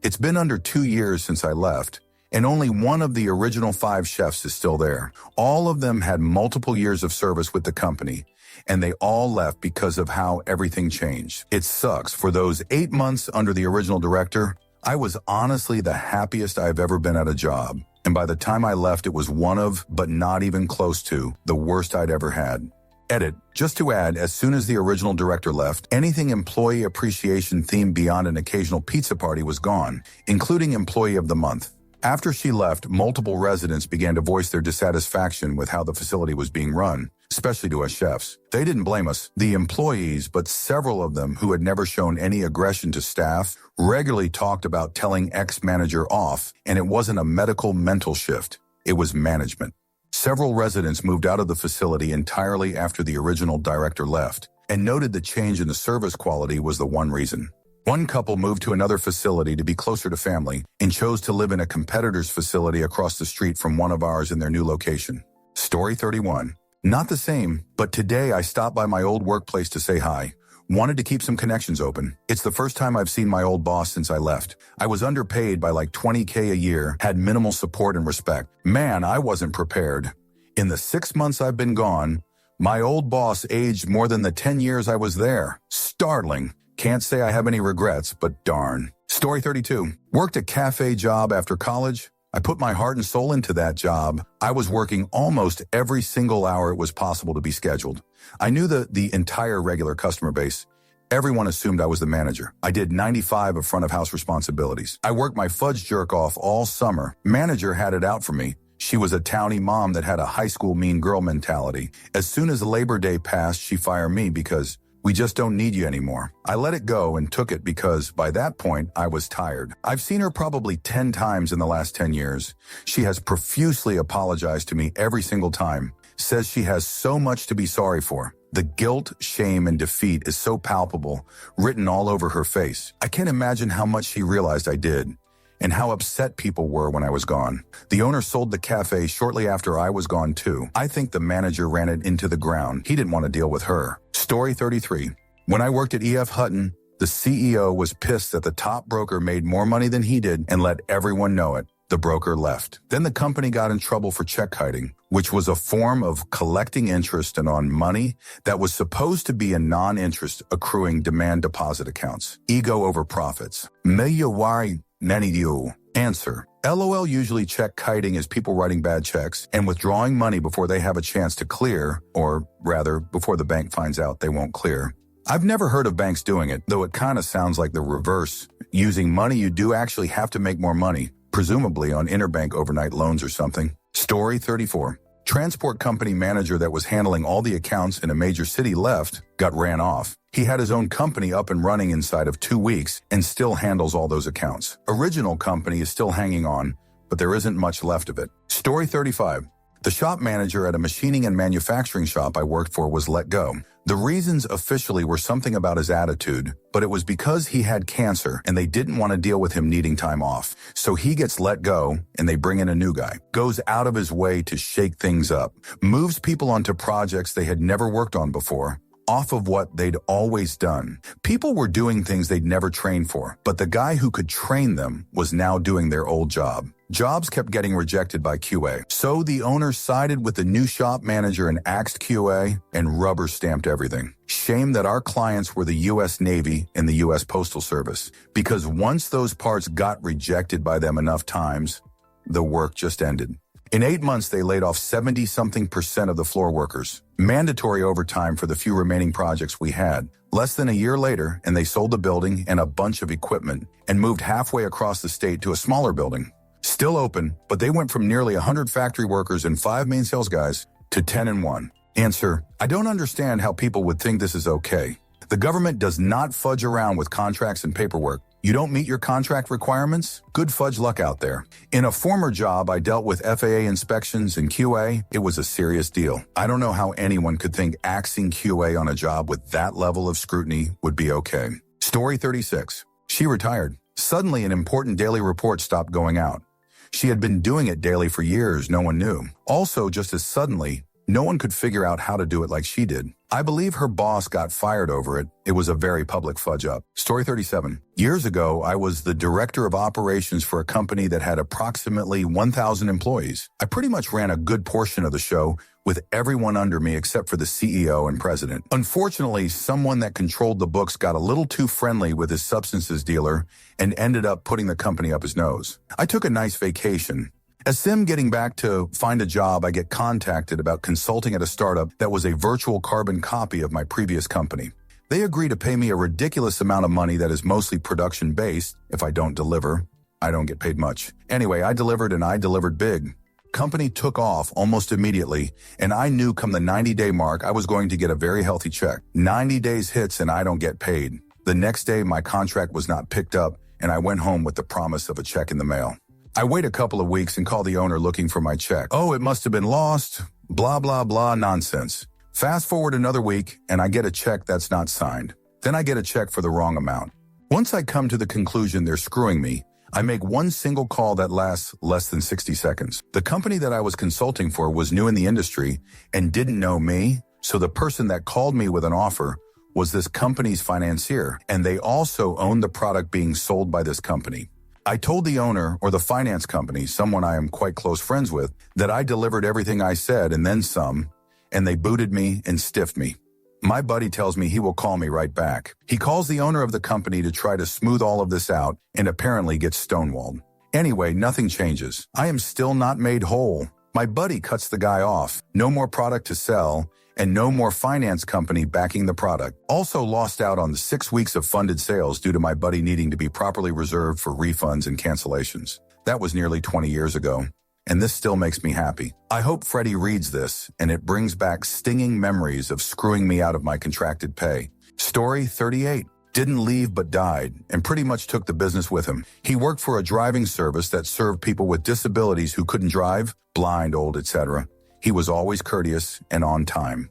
It's been under 2 years since I left, and only one of the original 5 chefs is still there. All of them had multiple years of service with the company, and they all left because of how everything changed. It sucks. For those 8 months under the original director, I was honestly the happiest I've ever been at a job. And by the time I left, it was one of, but not even close to, the worst I'd ever had. Edit. Just to add, as soon as the original director left, anything employee appreciation themed beyond an occasional pizza party was gone, including Employee of the Month. After she left, multiple residents began to voice their dissatisfaction with how the facility was being run, especially to us chefs. They didn't blame us, the employees, but several of them who had never shown any aggression to staff regularly talked about telling ex-manager off, and it wasn't a medical mental shift, it was management. Several residents moved out of the facility entirely after the original director left, and noted the change in the service quality was the one reason. One couple moved to another facility to be closer to family and chose to live in a competitor's facility across the street from one of ours in their new location. Story 31. Not the same, but today I stopped by my old workplace to say hi. Wanted to keep some connections open. It's the first time I've seen my old boss since I left. I was underpaid by like $20K a year, had minimal support and respect. Man, I wasn't prepared. In the 6 months I've been gone, my old boss aged more than the 10 years I was there. Startling. Can't say I have any regrets, but darn. Story 32. Worked a cafe job after college. I put my heart and soul into that job. I was working almost every single hour it was possible to be scheduled. I knew the entire regular customer base. Everyone assumed I was the manager. I did 95 of front of house responsibilities. I worked my fudge jerk off all summer. Manager had it out for me. She was a townie mom that had a high school mean girl mentality. As soon as Labor Day passed, she fired me because we just don't need you anymore. I let it go and took it because by that point, I was tired. I've seen her probably 10 times in the last 10 years. She has profusely apologized to me every single time. Says she has so much to be sorry for. The guilt, shame, and defeat is so palpable, written all over her face. I can't imagine how much she realized I did, and how upset people were when I was gone. The owner sold the cafe shortly after I was gone too. I think the manager ran it into the ground. He didn't want to deal with her. Story 33. When I worked at E.F. Hutton, the CEO was pissed that the top broker made more money than he did and let everyone know it. The broker left. Then the company got in trouble for check kiting, which was a form of collecting interest and on money that was supposed to be in non-interest accruing demand deposit accounts. Ego over profits. Mayawari Nanidio. Answer. LOL. Usually check kiting is people writing bad checks and withdrawing money before they have a chance to clear, or rather, before the bank finds out they won't clear. I've never heard of banks doing it, though it kind of sounds like the reverse. Using money you do actually have to make more money, presumably on interbank overnight loans or something. Story 34. Transport company manager that was handling all the accounts in a major city left, got ran off. He had his own company up and running inside of 2 weeks and still handles all those accounts. Original company is still hanging on, but there isn't much left of it. Story 35. The shop manager at a machining and manufacturing shop I worked for was let go. The reasons officially were something about his attitude, but it was because he had cancer and they didn't want to deal with him needing time off. So he gets let go and they bring in a new guy. Goes out of his way to shake things up. Moves people onto projects they had never worked on before, off of what they'd always done. People were doing things they'd never trained for, but the guy who could train them was now doing their old job. Jobs kept getting rejected by QA. So the owner sided with the new shop manager and axed QA and rubber stamped everything. Shame that our clients were the U.S. Navy and the U.S. Postal Service, because once those parts got rejected by them enough times, the work just ended. In 8 months, they laid off 70-something% of the floor workers. Mandatory overtime for the few remaining projects we had. Less than a year later, and they sold the building and a bunch of equipment and moved halfway across the state to a smaller building. Still open, but they went from nearly 100 factory workers and 5 main sales guys to 10 and 1. Answer. I don't understand how people would think this is okay. The government does not fudge around with contracts and paperwork. You don't meet your contract requirements? Good fudge luck out there. In a former job, I dealt with FAA inspections and QA. It was a serious deal. I don't know how anyone could think axing QA on a job with that level of scrutiny would be okay. Story 36. She retired. Suddenly, an important daily report stopped going out. She had been doing it daily for years, no one knew. Also, just as suddenly, no one could figure out how to do it like she did. I believe her boss got fired over it. It was a very public fudge up. Story 37. Years ago, I was the director of operations for a company that had approximately 1,000 employees. I pretty much ran a good portion of the show with everyone under me except for the CEO and president. Unfortunately, someone that controlled the books got a little too friendly with his substances dealer and ended up putting the company up his nose. I took a nice vacation. As Sim getting back to find a job, I get contacted about consulting at a startup that was a virtual carbon copy of my previous company. They agree to pay me a ridiculous amount of money that is mostly production-based. If I don't deliver, I don't get paid much. Anyway, I delivered and I delivered big. Company took off almost immediately, and I knew come the 90-day mark I was going to get a very healthy check. 90 days hits and I don't get paid. The next day, my contract was not picked up, and I went home with the promise of a check in the mail. I wait a couple of weeks and call the owner looking for my check. Oh, it must have been lost. Blah, blah, blah, nonsense. Fast forward another week, and I get a check that's not signed. Then I get a check for the wrong amount. Once I come to the conclusion they're screwing me, I make one single call that lasts less than 60 seconds. The company that I was consulting for was new in the industry and didn't know me, so the person that called me with an offer was this company's financier, and they also owned the product being sold by this company. I told the owner or the finance company, someone I am quite close friends with, that I delivered everything I said and then some, and they booted me and stiffed me. My buddy tells me he will call me right back. He calls the owner of the company to try to smooth all of this out and apparently gets stonewalled. Anyway, nothing changes. I am still not made whole. My buddy cuts the guy off. No more product to sell and no more finance company backing the product. Also lost out on the 6 weeks of funded sales due to my buddy needing to be properly reserved for refunds and cancellations. That was nearly 20 years ago. And this still makes me happy. I hope Freddie reads this, and it brings back stinging memories of screwing me out of my contracted pay. Story 38. Didn't leave but died, and pretty much took the business with him. He worked for a driving service that served people with disabilities who couldn't drive, blind, old, etc. He was always courteous and on time.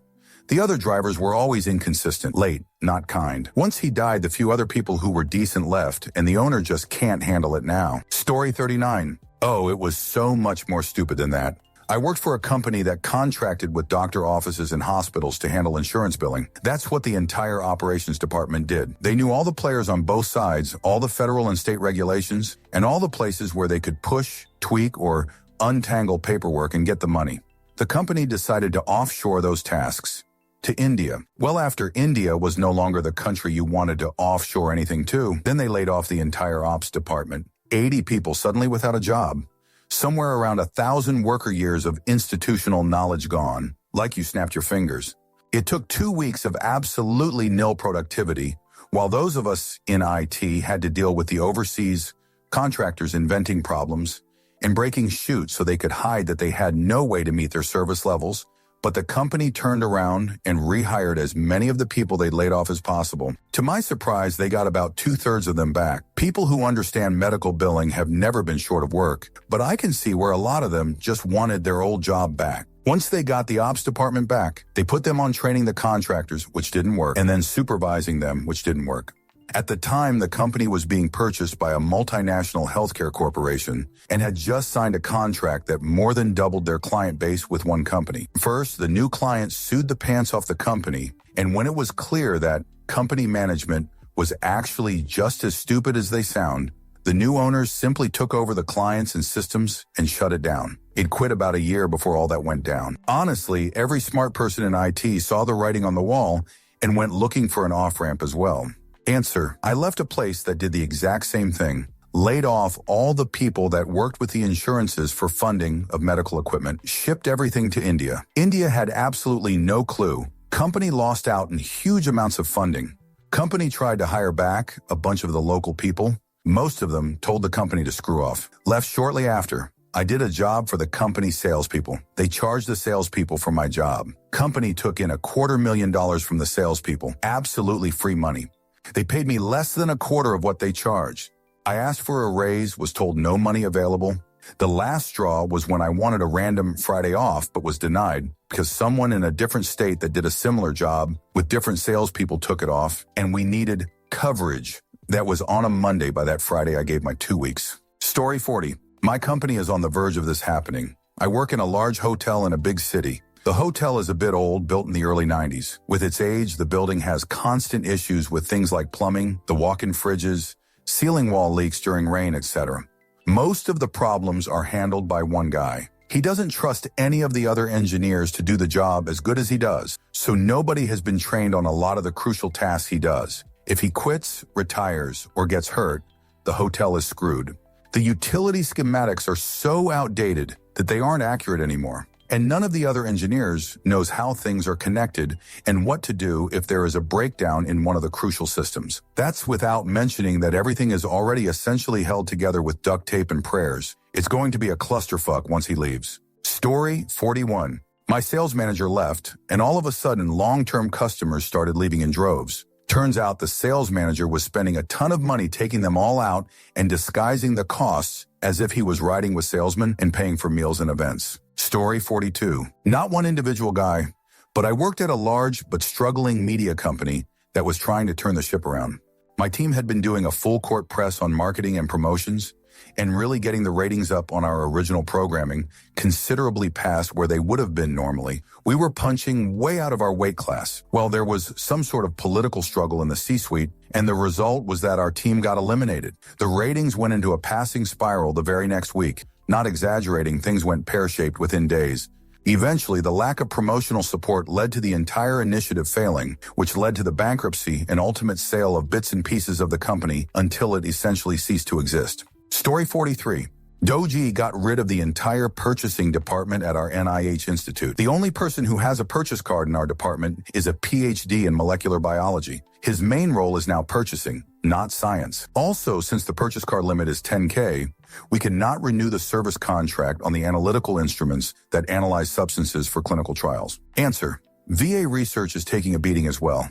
The other drivers were always inconsistent, late, not kind. Once he died, the few other people who were decent left, and the owner just can't handle it now. Story 39. Oh, it was so much more stupid than that. I worked for a company that contracted with doctor offices and hospitals to handle insurance billing. That's what the entire operations department did. They knew all the players on both sides, all the federal and state regulations, and all the places where they could push, tweak, or untangle paperwork and get the money. The company decided to offshore those tasks to India. Well, after India was no longer the country you wanted to offshore anything to, then they laid off the entire ops department. 80 people suddenly without a job. Somewhere around 1,000 worker years of institutional knowledge gone, like you snapped your fingers. It took 2 weeks of absolutely nil productivity, while those of us in IT had to deal with the overseas contractors inventing problems and breaking chutes so they could hide that they had no way to meet their service levels. But the company turned around and rehired as many of the people they'd laid off as possible. To my surprise, they got about 2/3 of them back. People who understand medical billing have never been short of work, but I can see where a lot of them just wanted their old job back. Once they got the ops department back, they put them on training the contractors, which didn't work, and then supervising them, which didn't work. At the time, the company was being purchased by a multinational healthcare corporation and had just signed a contract that more than doubled their client base with one company. First, the new client sued the pants off the company, and when it was clear that company management was actually just as stupid as they sound, the new owners simply took over the clients and systems and shut it down. It quit about a year before all that went down. Honestly, every smart person in IT saw the writing on the wall and went looking for an off-ramp as well. Answer: I left a place that did the exact same thing, laid off all the people that worked with the insurances for funding of medical equipment, shipped everything to India. India had absolutely no clue. Company lost out in huge amounts of funding. Company tried to hire back a bunch of the local people. Most of them told the company to screw off. Left shortly after. I did a job for the company salespeople. They charged the salespeople for my job. Company took in $250,000 from the salespeople. Absolutely free money. They paid me less than a quarter of what they charged. I asked for a raise, was told no money available. The last straw was when I wanted a random Friday off, but was denied because someone in a different state that did a similar job with different salespeople took it off, and we needed coverage. That was on a Monday. By that Friday, I gave my 2 weeks. Story 40. My company is on the verge of this happening. I work in a large hotel in a big city. The hotel is a bit old, built in the early 90s. With its age, the building has constant issues with things like plumbing, the walk-in fridges, ceiling wall leaks during rain, etc. Most of the problems are handled by one guy. He doesn't trust any of the other engineers to do the job as good as he does, so nobody has been trained on a lot of the crucial tasks he does. If he quits, retires, or gets hurt, the hotel is screwed. The utility schematics are so outdated that they aren't accurate anymore. And none of the other engineers knows how things are connected and what to do if there is a breakdown in one of the crucial systems. That's without mentioning that everything is already essentially held together with duct tape and prayers. It's going to be a clusterfuck once he leaves. Story 41. My sales manager left, and all of a sudden long-term customers started leaving in droves. Turns out the sales manager was spending a ton of money taking them all out and disguising the costs as if he was riding with salesmen and paying for meals and events. Story 42. Not one individual guy, but I worked at a large but struggling media company that was trying to turn the ship around. My team had been doing a full court press on marketing and promotions, and really getting the ratings up on our original programming considerably past where they would have been normally. We were punching way out of our weight class. Well, there was some sort of political struggle in the C-suite, and the result was that our team got eliminated. The ratings went into a passing spiral the very next week. Not exaggerating, things went pear-shaped within days. Eventually, the lack of promotional support led to the entire initiative failing, which led to the bankruptcy and ultimate sale of bits and pieces of the company until it essentially ceased to exist. Story 43. Doji got rid of the entire purchasing department at our NIH Institute. The only person who has a purchase card in our department is a PhD in molecular biology. His main role is now purchasing, not science. Also, since the purchase card limit is 10K, we cannot renew the service contract on the analytical instruments that analyze substances for clinical trials. Answer: VA research is taking a beating as well.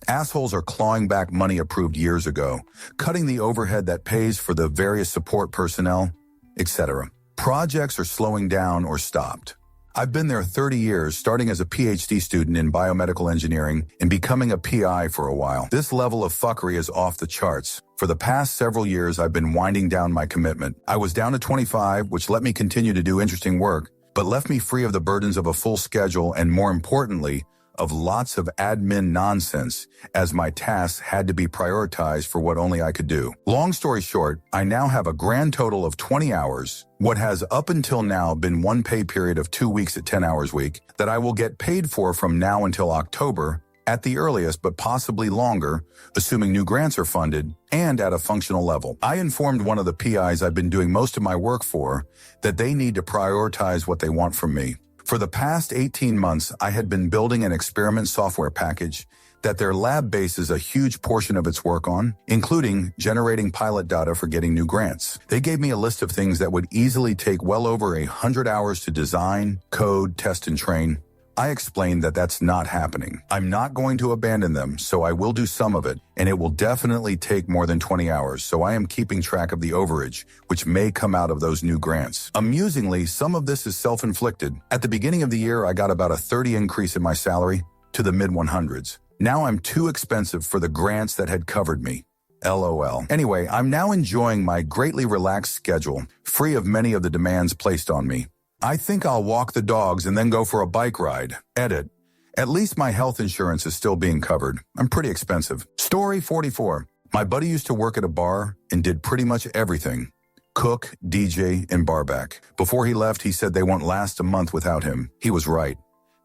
Assholes are clawing back money approved years ago, cutting the overhead that pays for the various support personnel, etc. Projects are slowing down or stopped. I've been there 30 years, starting as a PhD student in biomedical engineering and becoming a PI for a while. This level of fuckery is off the charts. For the past several years, I've been winding down my commitment. I was down to 25, which let me continue to do interesting work, but left me free of the burdens of a full schedule and, more importantly, of lots of admin nonsense, as my tasks had to be prioritized for what only I could do. Long story short, I now have a grand total of 20 hours, what has up until now been one pay period of 2 weeks at 10 hours a week, that I will get paid for from now until October, at the earliest, but possibly longer, assuming new grants are funded, and at a functional level. I informed one of the PIs I've been doing most of my work for that they need to prioritize what they want from me. For the past 18 months, I had been building an experiment software package that their lab bases a huge portion of its work on, including generating pilot data for getting new grants. They gave me a list of things that would easily take well over 100 hours to design, code, test, and train. I explained that that's not happening. I'm not going to abandon them, so I will do some of it, and it will definitely take more than 20 hours, so I am keeping track of the overage, which may come out of those new grants. Amusingly, some of this is self-inflicted. At the beginning of the year, I got about a 30 increase in my salary to the mid-100s. Now I'm too expensive for the grants that had covered me. LOL. Anyway, I'm now enjoying my greatly relaxed schedule, free of many of the demands placed on me. I think I'll walk the dogs and then go for a bike ride. Edit. At least my health insurance is still being covered. I'm pretty expensive. Story 44. My buddy used to work at a bar and did pretty much everything. Cook, DJ, and barback. Before he left, he said they won't last a month without him. He was right.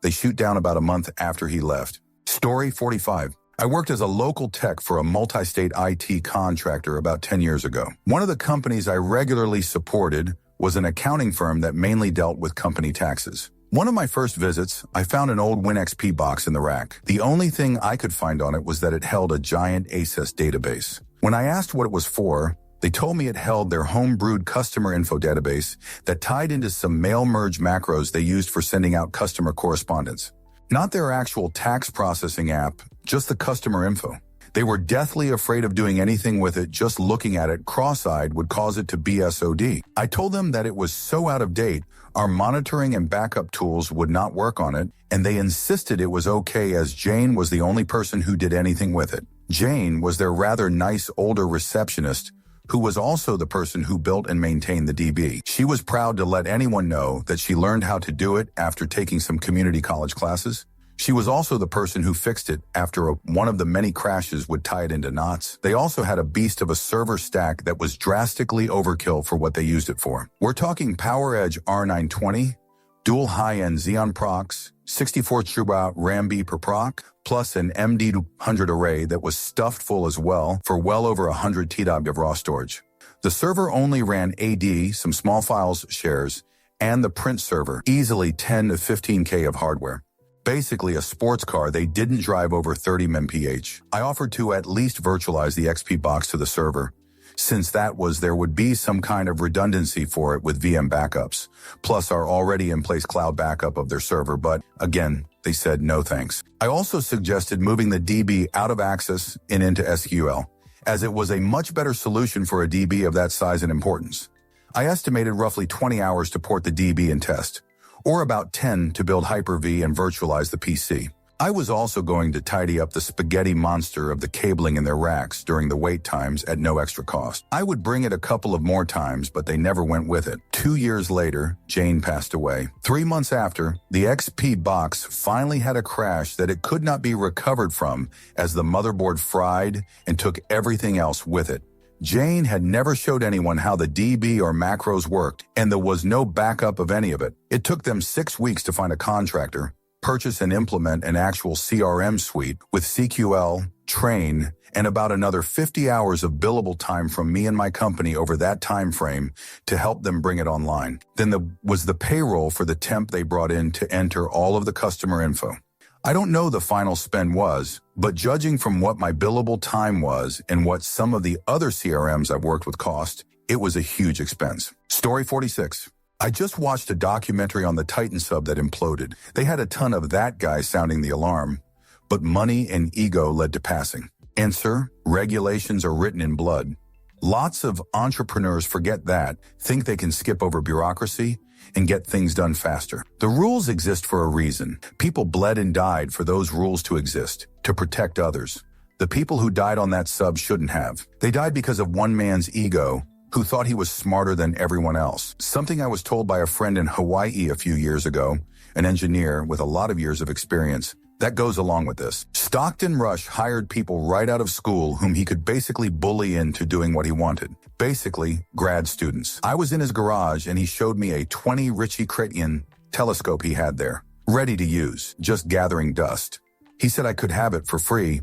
They shoot down about a month after he left. Story 45. I worked as a local tech for a multi-state IT contractor about 10 years ago. One of the companies I regularly supported was an accounting firm that mainly dealt with company taxes. One of my first visits, I found an old WinXP box in the rack. The only thing I could find on it was that it held a giant ACES database. When I asked what it was for, they told me it held their home-brewed customer info database that tied into some mail merge macros they used for sending out customer correspondence. Not their actual tax processing app, just the customer info. They were deathly afraid of doing anything with it. Just looking at it cross-eyed would cause it to BSOD. I told them that it was so out of date, our monitoring and backup tools would not work on it, and they insisted it was okay as Jane was the only person who did anything with it. Jane was their rather nice older receptionist, who was also the person who built and maintained the DB. She was proud to let anyone know that she learned how to do it after taking some community college classes. She was also the person who fixed it after one of the many crashes would tie it into knots. They also had a beast of a server stack that was drastically overkill for what they used it for. We're talking PowerEdge R920, dual high-end Xeon procs, 64 TB RAM B per proc, plus an MD200 array that was stuffed full as well for well over 100 TB of raw storage. The server only ran AD, some small files shares, and the print server, easily 10 to 15K of hardware. Basically a sports car. They didn't drive over 30 mph. I offered to at least virtualize the XP box to the server, since there would be some kind of redundancy for it with VM backups, plus our already in place cloud backup of their server, but again, they said no thanks. I also suggested moving the DB out of Access and into SQL, as it was a much better solution for a DB of that size and importance. I estimated roughly 20 hours to port the DB and test, or about 10 to build Hyper-V and virtualize the PC. I was also going to tidy up the spaghetti monster of the cabling in their racks during the wait times at no extra cost. I would bring it a couple of more times, but they never went with it. 2 years later, Jane passed away. 3 months after, the XP box finally had a crash that it could not be recovered from as the motherboard fried and took everything else with it. Jane had never showed anyone how the DB or macros worked, and there was no backup of any of it. It took them 6 weeks to find a contractor, purchase and implement an actual CRM suite with CQL, train, and about another 50 hours of billable time from me and my company over that time frame to help them bring it online. Then there was the payroll for the temp they brought in to enter all of the customer info. I don't know the final spend was, but judging from what my billable time was and what some of the other CRMs I've worked with cost, it was a huge expense. Story 46. I just watched a documentary on the Titan sub that imploded. They had a ton of that guy sounding the alarm, but money and ego led to passing. Answer: regulations are written in blood. Lots of entrepreneurs forget that, think they can skip over bureaucracy, and get things done faster. The rules exist for a reason. People bled and died for those rules to exist, to protect others. The people who died on that sub shouldn't have. They died because of one man's ego, who thought he was smarter than everyone else. Something I was told by a friend in Hawaii a few years ago, an engineer with a lot of years of experience, that goes along with this. Stockton Rush hired people right out of school whom he could basically bully into doing what he wanted. Basically, grad students. I was in his garage and he showed me a 20 Ritchie Chrétien telescope he had there, ready to use, just gathering dust. He said I could have it for free.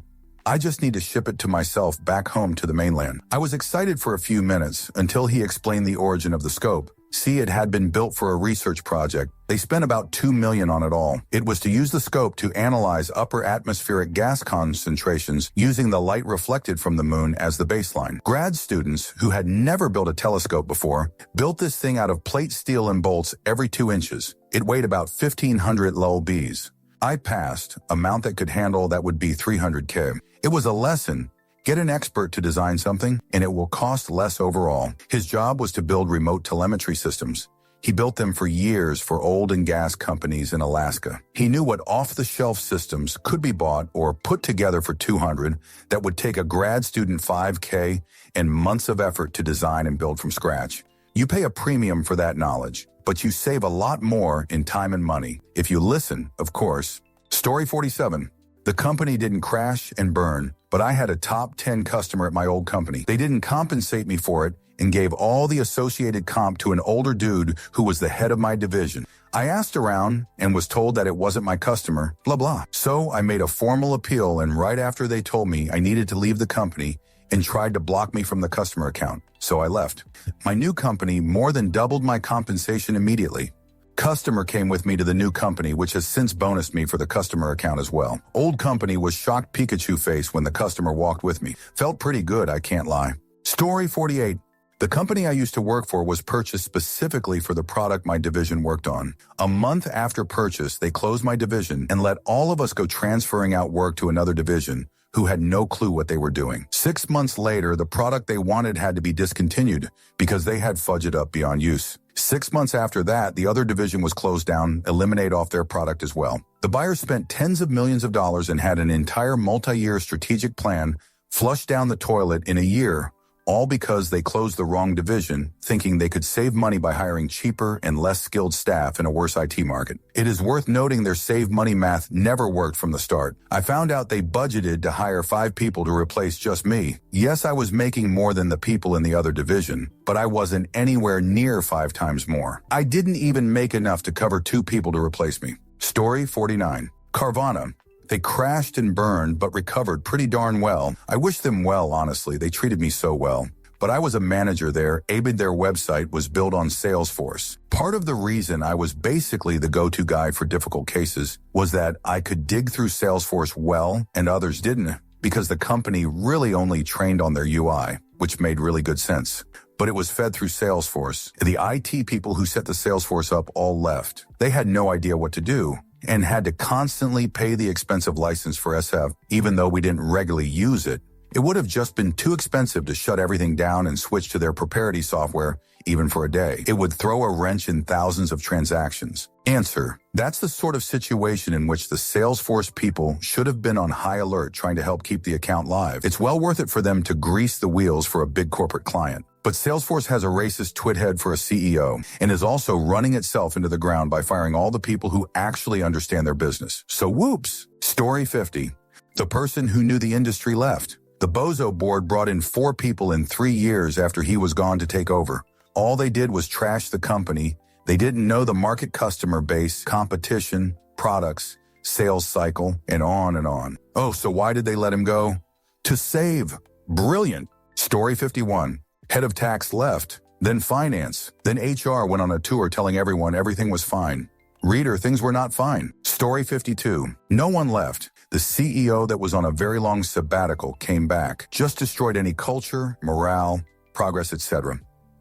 I just need to ship it to myself back home to the mainland. I was excited for a few minutes until he explained the origin of the scope. See, it had been built for a research project. They spent about $2 million on it all. It was to use the scope to analyze upper atmospheric gas concentrations using the light reflected from the moon as the baseline. Grad students who had never built a telescope before built this thing out of plate steel and bolts every 2 inches. It weighed about 1,500 lbs. I passed. Amount that could handle that would be $300K. It was a lesson. Get an expert to design something, and it will cost less overall. His job was to build remote telemetry systems. He built them for years for oil and gas companies in Alaska. He knew what off-the-shelf systems could be bought or put together for $200 that would take a grad student $5K and months of effort to design and build from scratch. You pay a premium for that knowledge, but you save a lot more in time and money. If you listen, of course. Story 47. The company didn't crash and burn, but I had a top 10 customer at my old company. They didn't compensate me for it and gave all the associated comp to an older dude who was the head of my division. I asked around and was told that it wasn't my customer, blah, blah. So I made a formal appeal, and right after they told me I needed to leave the company and tried to block me from the customer account. So I left. My new company more than doubled my compensation immediately. Customer came with me to the new company, which has since bonused me for the customer account as well. Old company was shocked Pikachu face when the customer walked with me. Felt pretty good, I can't lie. Story 48. The company I used to work for was purchased specifically for the product my division worked on. A month after purchase, they closed my division and let all of us go transferring out work to another division who had no clue what they were doing. 6 months later, the product they wanted had to be discontinued because they had fudged up beyond use. 6 months after that, the other division was closed down, eliminate off their product as well. The buyers spent tens of millions of dollars and had an entire multi-year strategic plan flushed down the toilet in a year, all because they closed the wrong division, thinking they could save money by hiring cheaper and less skilled staff in a worse IT market. It is worth noting their save money math never worked from the start. I found out they budgeted to hire 5 people to replace just me. Yes, I was making more than the people in the other division, but I wasn't anywhere near 5 times more. I didn't even make enough to cover 2 people to replace me. Story 49. Carvana. They crashed and burned, but recovered pretty darn well. I wish them well, honestly. They treated me so well. But I was a manager there. Their website was built on Salesforce. Part of the reason I was basically the go-to guy for difficult cases was that I could dig through Salesforce well and others didn't, because the company really only trained on their UI, which made really good sense. But it was fed through Salesforce. The IT people who set the Salesforce up all left. They had no idea what to do and had to constantly pay the expensive license for SF, even though we didn't regularly use it. It would have just been too expensive to shut everything down and switch to their proprietary software, even for a day. It would throw a wrench in thousands of transactions. Answer: that's the sort of situation in which the Salesforce people should have been on high alert trying to help keep the account live. It's well worth it for them to grease the wheels for a big corporate client. But Salesforce has a racist twit-head for a CEO and is also running itself into the ground by firing all the people who actually understand their business. So whoops. Story 50. The person who knew the industry left. The Bozo board brought in 4 people in 3 years after he was gone to take over. All they did was trash the company. They didn't know the market customer base, competition, products, sales cycle, and on and on. Oh, so why did they let him go? To save. Brilliant. Story 51. Head of tax left, then finance, then HR went on a tour telling everyone everything was fine. Reader, things were not fine. Story 52. No one left. The CEO that was on a very long sabbatical came back, just destroyed any culture, morale, progress, etc.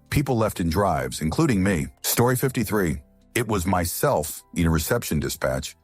People left in drives, including me. Story 53. It was myself in a reception dispatch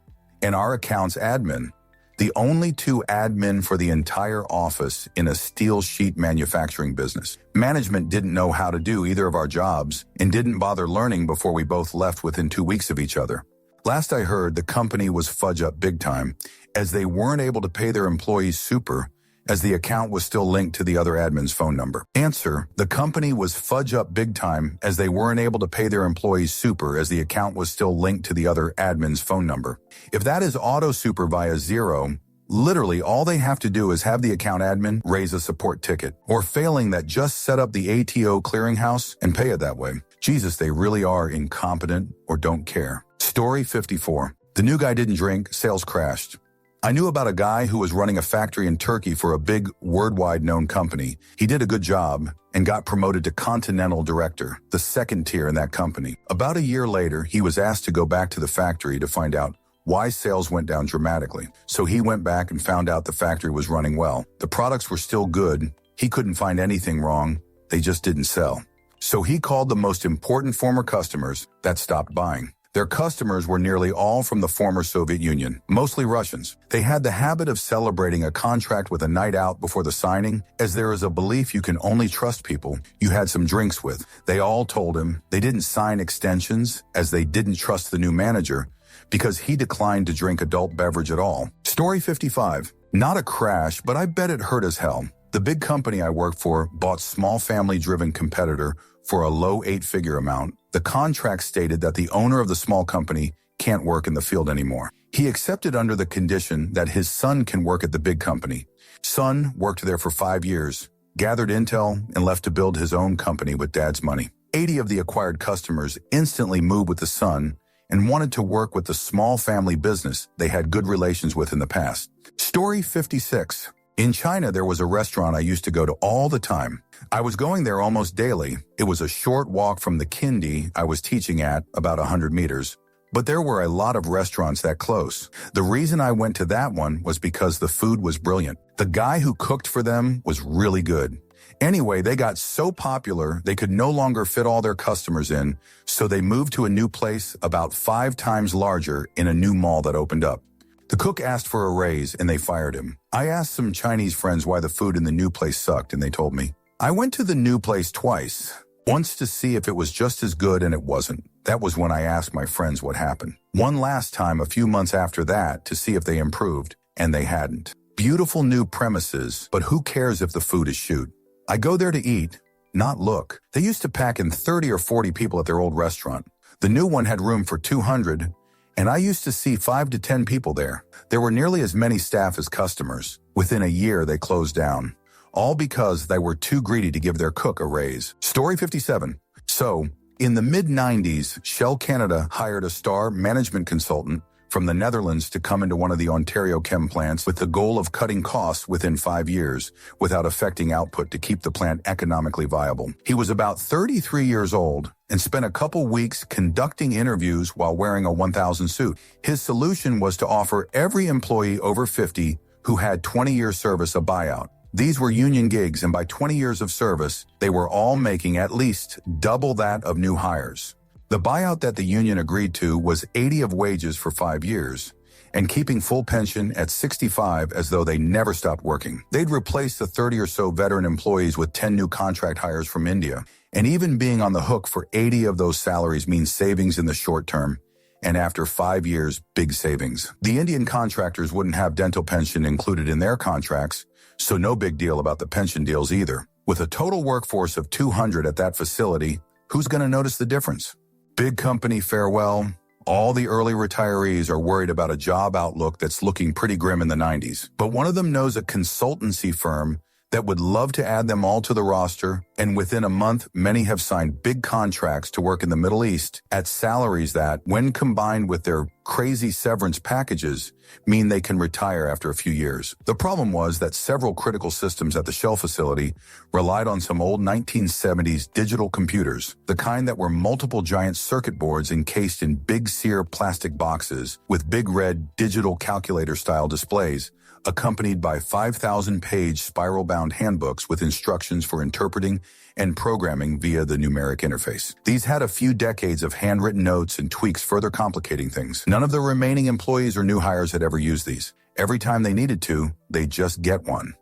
and our accounts admin, the only 2 admin for the entire office in a steel sheet manufacturing business. Management didn't know how to do either of our jobs and didn't bother learning before we both left within 2 weeks of each other. Last I heard, the company was fudge up big time, as they weren't able to pay their employees super, as the account was still linked to the other admin's phone number. Answer: the company was fudge up big time as they weren't able to pay their employees super as the account was still linked to the other admin's phone number. If that is auto super via 0, literally all they have to do is have the account admin raise a support ticket, or failing that, just set up the ATO clearinghouse and pay it that way. Jesus, they really are incompetent or don't care. Story 54. The new guy didn't drink, sales crashed. I knew about a guy who was running a factory in Turkey for a big worldwide known company. He did a good job and got promoted to Continental Director, the 2nd tier in that company. About a year later, he was asked to go back to the factory to find out why sales went down dramatically. So he went back and found out the factory was running well. The products were still good. He couldn't find anything wrong. They just didn't sell. So he called the most important former customers that stopped buying. Their customers were nearly all from the former Soviet Union, mostly Russians. They had the habit of celebrating a contract with a night out before the signing, as there is a belief you can only trust people you had some drinks with. They all told him they didn't sign extensions as they didn't trust the new manager because he declined to drink adult beverage at all. Story 55. Not a crash, but I bet it hurt as hell. The big company I worked for bought small family-driven competitor for a low 8-figure amount. The contract stated that the owner of the small company can't work in the field anymore. He accepted under the condition that his son can work at the big company. Son worked there for 5 years, gathered intel, and left to build his own company with dad's money. 80 of the acquired customers instantly moved with the son and wanted to work with the small family business they had good relations with in the past. Story 56. In China, there was a restaurant I used to go to all the time. I was going there almost daily. It was a short walk from the kindy I was teaching at, about 100 meters. But there were a lot of restaurants that close. The reason I went to that one was because the food was brilliant. The guy who cooked for them was really good. Anyway, they got so popular they could no longer fit all their customers in, so they moved to a new place about 5 times larger in a new mall that opened up. The cook asked for a raise and they fired him. I asked some Chinese friends why the food in the new place sucked and they told me. I went to the new place twice, once to see if it was just as good and it wasn't. That was when I asked my friends what happened. One last time a few months after that to see if they improved, and they hadn't. Beautiful new premises, but who cares if the food is shoot? I go there to eat, not look. They used to pack in 30 or 40 people at their old restaurant. The new one had room for 200, and I used to see 5 to 10 people there. There were nearly as many staff as customers. Within a year, they closed down, all because they were too greedy to give their cook a raise. Story 57. So, in the mid-90s, Shell Canada hired a star management consultant from the Netherlands to come into one of the Ontario chem plants with the goal of cutting costs within 5 years without affecting output to keep the plant economically viable. He was about 33 years old and spent a couple weeks conducting interviews while wearing a 1000 suit. His solution was to offer every employee over 50 who had 20-year service a buyout. These were union gigs, and by 20 years of service, they were all making at least double that of new hires. The buyout that the union agreed to was 80 of wages for 5 years, and keeping full pension at 65 as though they never stopped working. They'd replace the 30 or so veteran employees with 10 new contract hires from India. And even being on the hook for 80 of those salaries means savings in the short term, and after 5 years, big savings. The Indian contractors wouldn't have dental pension included in their contracts, so no big deal about the pension deals either. With a total workforce of 200 at that facility, who's going to notice the difference? Big company farewell. All the early retirees are worried about a job outlook that's looking pretty grim in the 90s. But one of them knows a consultancy firm that would love to add them all to the roster, and within a month, many have signed big contracts to work in the Middle East at salaries that, when combined with their crazy severance packages, mean they can retire after a few years. The problem was that several critical systems at the Shell facility relied on some old 1970s digital computers, the kind that were multiple giant circuit boards encased in big clear plastic boxes with big red digital calculator-style displays, accompanied by 5,000-page spiral-bound handbooks with instructions for interpreting and programming via the numeric interface. These had a few decades of handwritten notes and tweaks further complicating things. None of the remaining employees or new hires had ever used these. Every time they needed to, they'd just get one.